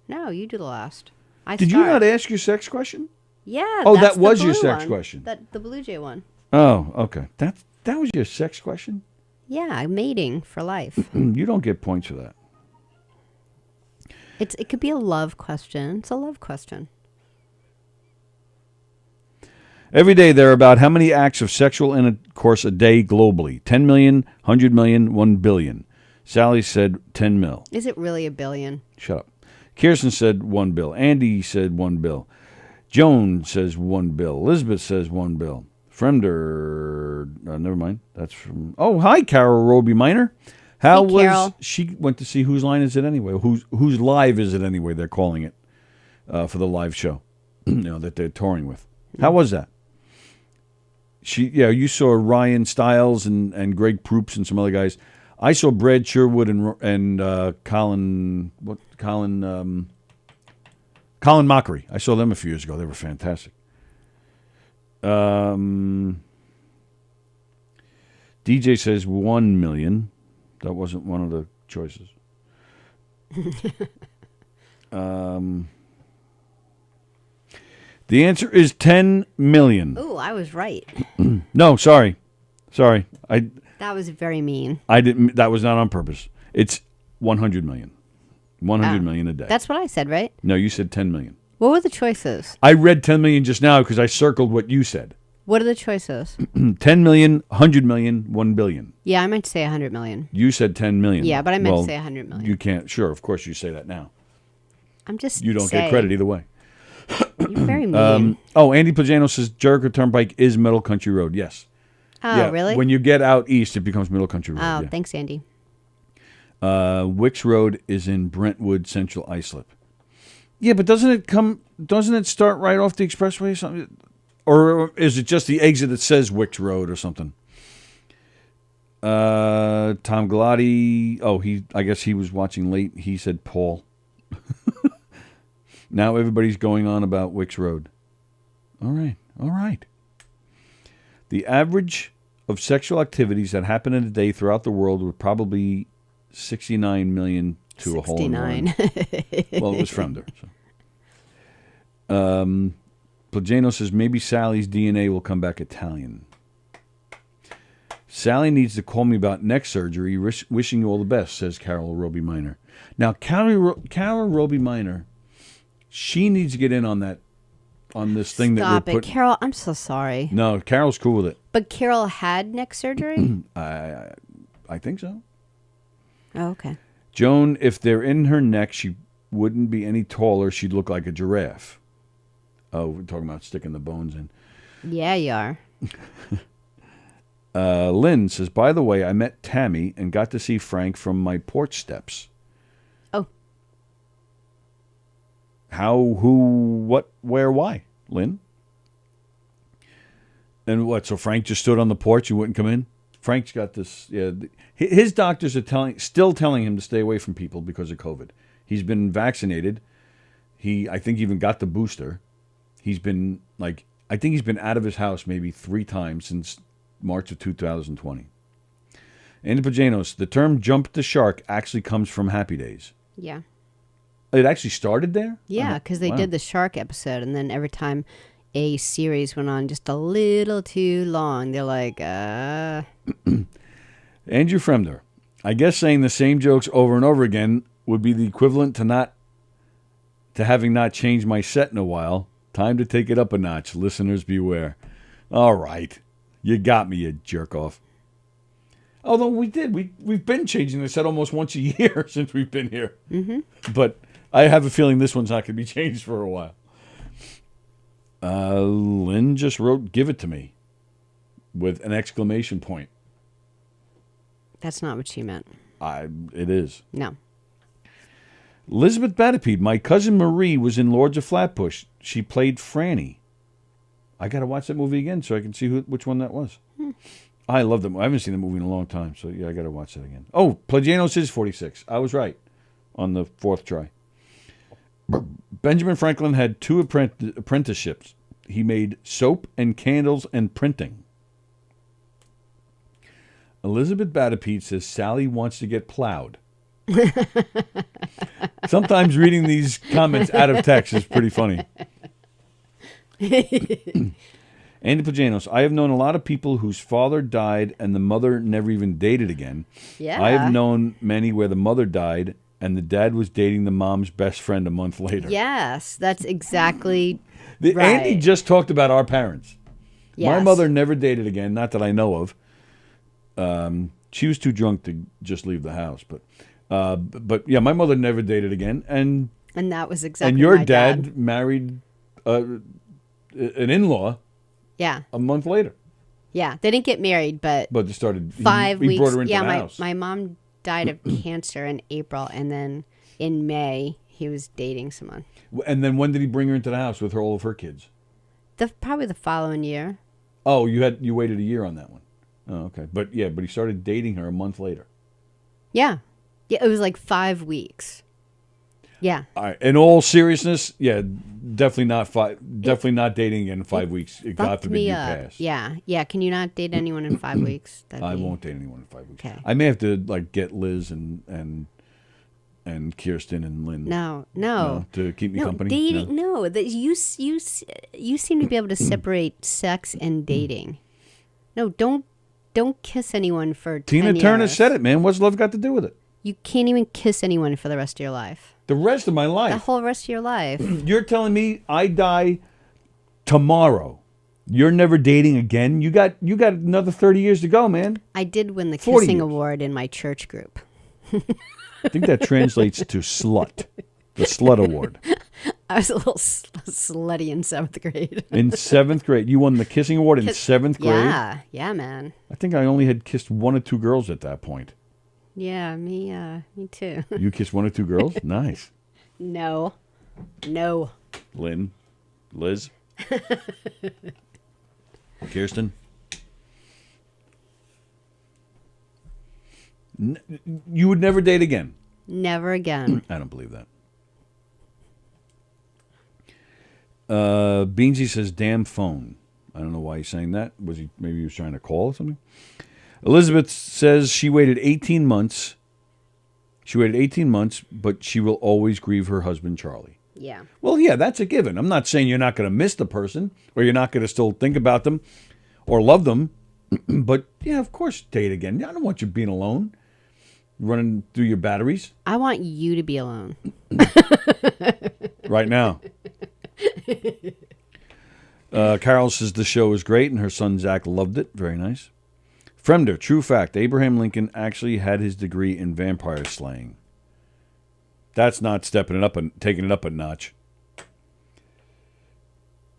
No, you do the last. Did you not ask your sex question? Yeah. Oh, that's that was the your blue sex one. question. The Blue Jay one. Oh, okay. That was your sex question? Yeah, mating for life. You don't get points for that. It could be a love question. It's a love question. Every day there are about how many acts of sexual intercourse a day globally? 10 million, 100 million, 1 billion. Sallie said 10 mil. Is it really a billion? Shut up. Kirsten said 1 bill. Andy said 1 bill. Joan says 1 bill. Elizabeth says 1 bill. Fremder, never mind. That's from. Oh, hi, Carol Roby Minor. How hey, was Carol. She went to see Whose Line Is It Anyway? Whose Live Is It Anyway? They're calling it for the live show, that they're touring with. How was that? You saw Ryan Stiles and Greg Proops and some other guys. I saw Brad Sherwood and Colin Mockery. I saw them a few years ago. They were fantastic. DJ says 1 million. That wasn't one of the choices. The answer is 10 million. Ooh, I was right. No, sorry. That was very mean. I didn't. That was not on purpose. It's 100 million. 100 million a day. That's what I said, right? No, you said 10 million. What were the choices? I read 10 million just now because I circled what you said. What are the choices? 10 million, 100 million, 1 billion. Yeah, I meant to say 100 million. You said 10 million. Yeah, but I meant to say 100 million. You can't. Sure, of course you say that now. I'm just You don't get credit either way. You're very mean. Andy Pagano says Jericho Turnpike is Middle Country Road. Yes. Oh, yeah, really? When you get out east, it becomes Middle Country Road. Oh, yeah. thanks, Andy. Wicks Road is in Brentwood, Central Islip. Yeah, but doesn't it start right off the expressway or something? Or is it just the exit that says Wicks Road or something? Tom Galati, I guess he was watching late. He said Paul. Now everybody's going on about Wicks Road. All right. The average of sexual activities that happen in a day throughout the world would probably 69 million to 69. A hole in one. Well, it was Fremder. So. Plagano says maybe Sally's DNA will come back Italian. Sallie needs to call me about neck surgery. Wishing you all the best, says Carol Roby Minor. Now, Carol Roby Minor, she needs to get in on that, on this thing that we're putting. Carol. I'm so sorry. No, Carol's cool with it. But Carol had neck surgery? I think so. Oh, okay. Joan, if they're in her neck, she wouldn't be any taller. She'd look like a giraffe. Oh, we're talking about sticking the bones in. Yeah, you are. Lynn says, by the way, I met Tammy and got to see Frank from my porch steps. Oh. How, who, what, where, why, Lynn? And what, so Frank just stood on the porch, you wouldn't come in? Frank's got this, yeah. His doctors are still telling him to stay away from people because of COVID. He's been vaccinated. I think, even got the booster. He's been, I think he's been out of his house maybe 3 times since March of 2020. Andy Pajanos, the term jump the shark actually comes from Happy Days. Yeah. It actually started there? Yeah, because they did the shark episode, and then every time a series went on just a little too long, they're like, Andrew Fremder, I guess saying the same jokes over and over again would be the equivalent to having not changed my set in a while. Time to take it up a notch. Listeners beware. All right. You got me, you jerk off. Although we did. We've been changing the set almost once a year since we've been here. Mm-hmm. But I have a feeling this one's not going to be changed for a while. Lynn just wrote, give it to me, with an exclamation point. That's not what she meant. It is. No. Elizabeth Batapede, my cousin Marie was in Lords of Flatbush. She played Franny. I got to watch that movie again so I can see which one that was. I love them. I haven't seen the movie in a long time, so yeah, I got to watch that again. Oh, Plagianos is 46. I was right on the 4th try. Benjamin Franklin had 2 apprenticeships. He made soap and candles and printing. Elizabeth Batapede says Sallie wants to get plowed. Sometimes reading these comments out of text is pretty funny. Andy Pajanos, I have known a lot of people whose father died and the mother never even dated again. Yeah. I have known many where the mother died and the dad was dating the mom's best friend a month later. Yes, that's exactly right. Andy just talked about our parents. Yes. My mother never dated again, not that I know of. She was too drunk to just leave the house, but yeah, my mother never dated again, and that was exactly. And your my dad married an in-law. Yeah. A month later. Yeah, they didn't get married, but they started 5 weeks. He brought her into the house. My mom died of cancer in April, and then in May he was dating someone. And then when did he bring her into the house with all of her kids? Probably the following year. Oh, you waited a year on that one. Oh, okay. But he started dating her a month later. Yeah. Yeah, it was like 5 weeks. Yeah. All right. In all seriousness, yeah, definitely not dating again in 5 weeks. God forbid you pass. Yeah. Yeah. Can you not date anyone in 5 weeks? I won't date anyone in 5 weeks. Okay. I may have to get Liz and Kirsten and Lynn. No. To keep me company. Dating. No. That you seem to be able to separate sex and dating. No, don't kiss anyone for 10 years. Tina Turner said it, man. What's love got to do with it? You can't even kiss anyone for the rest of your life. The rest of my life? The whole rest of your life. You're telling me I die tomorrow. You're never dating again? You got another 30 years to go, man. I did win the kissing award in my church group. I think that translates to slut. The slut award. I was a little slutty in 7th grade. In 7th grade. You won the kissing award in 7th grade? Yeah, man. I think I only had kissed 1 or 2 girls at that point. Yeah, me too. You kissed 1 or 2 girls? Nice. No. Lynn? Liz? Kirsten? You would never date again? Never again. I don't believe that. Beansy says, damn phone. I don't know why he's saying that. Maybe he was trying to call or something? Elizabeth says she waited 18 months. But she will always grieve her husband, Charlie. Yeah. Well, yeah, that's a given. I'm not saying you're not going to miss the person or you're not going to still think about them or love them. But Yeah, of course, date again. I don't want you being alone, running through your batteries. I want you to be alone. Right now. Carol says the show is great, and her son Zach loved it. Very nice. Fremder, true fact, Abraham Lincoln actually had his degree in vampire slaying. That's not stepping it up and taking it up a notch.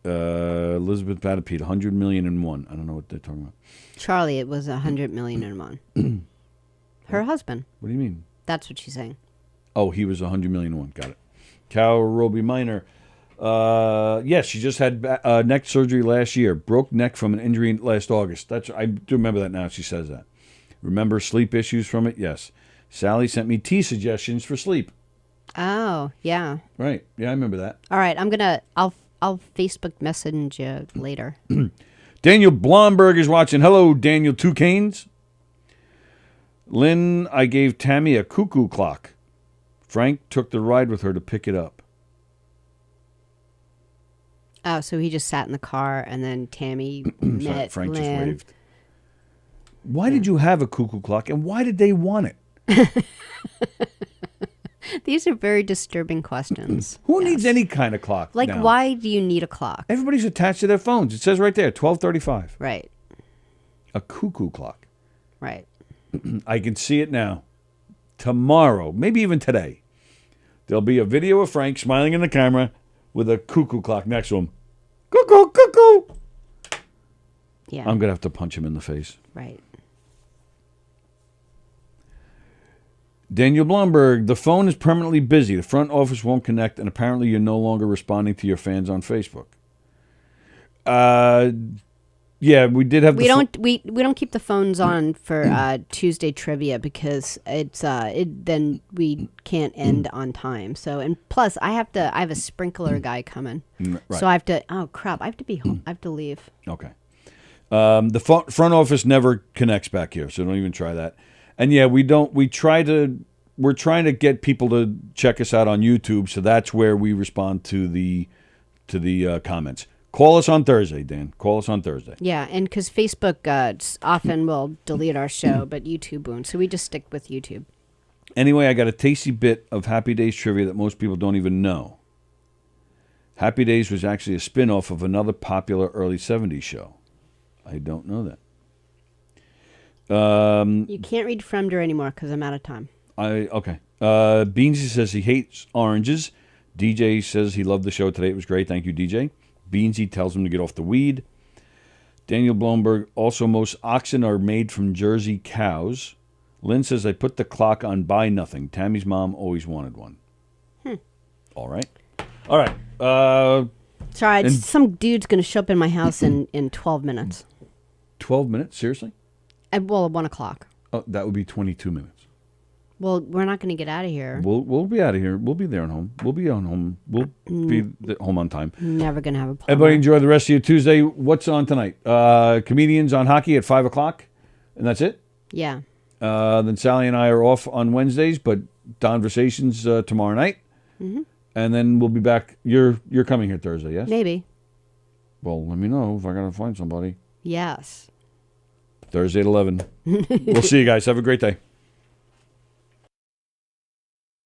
Elizabeth Batapete, 100 million and one. I don't know what they're talking about. Charlie, it was 100 million and one. Her husband. What do you mean? That's what she's saying. Oh, he was 100 million and one. Got it. Cal Roby Minor. Yes, she just had neck surgery last year. Broke neck from an injury last August. I do remember that now. She says that. Remember sleep issues from it? Yes. Sallie sent me tea suggestions for sleep. Oh, yeah. Right. Yeah, I remember that. All right, I'll Facebook message you later. Daniel Blomberg is watching. Hello, Daniel Two Canes. Lynn, I gave Tammy a cuckoo clock. Frank took the ride with her to pick it up. Oh, so he just sat in the car and then Tammy met Frank Lynn. just waved. Why did you have a cuckoo clock, and why did they want it? These are very disturbing questions. Who needs any kind of clock Like, now? why do you need a clock? Everybody's attached to their phones. It says right there, 12:35. Right, A cuckoo clock. right. I can see it now. Tomorrow, maybe even today, there'll be a video of Frank smiling in the camera with a cuckoo clock next to him. Cuckoo, cuckoo. Yeah, I'm going to have to punch him in the face. right. Daniel Blomberg, the phone is permanently busy. The front office won't connect, and apparently you're no longer responding to your fans on Facebook. Yeah, we did have. We don't keep the phones on for Tuesday trivia because then we can't end on time. So, and plus I have a sprinkler guy coming, Right. so I have to. Oh crap! I have to be home. I have to leave. Okay. The front office never connects back here, so don't even try that. And yeah, we don't. We're trying to get people to check us out on YouTube, so that's where we respond to the comments. Call us on Thursday, Dan. Call us on Thursday. Yeah, and because Facebook often will delete our show, but YouTube won't, so we just stick with YouTube. Anyway, I got a tasty bit of Happy Days trivia that most people don't even know. Happy Days was actually a spin-off of another popular early 70s show. I don't know that. You can't read Fremder anymore because I'm out of time. Okay. Beansy says he hates oranges. DJ says he loved the show today. It was great. Thank you, DJ. Beansy tells him to get off the weed. Daniel Blomberg, also most oxen are made from Jersey cows. Lynn says, I put the clock on Buy Nothing. Tammy's mom always wanted one. All right. Sorry, some dude's going to show up in my house in 12 minutes. 12 minutes? Seriously? Well, at 1 o'clock. Oh, that would be 22 minutes. Well, we're not going to get out of here. We'll be out of here. We'll be there and home. We'll be on home. We'll be home on time. Never going to have a plumber. Everybody enjoy the rest of your Tuesday. What's on tonight? Comedians on hockey at 5 o'clock, and that's it? Yeah. Then Sallie and I are off on Wednesdays, but Conversations tomorrow night. Mm-hmm. And then we'll be back. You're coming here Thursday, yes? Maybe. Well, let me know if I got to find somebody. Yes. Thursday at 11. We'll see you guys. Have a great day.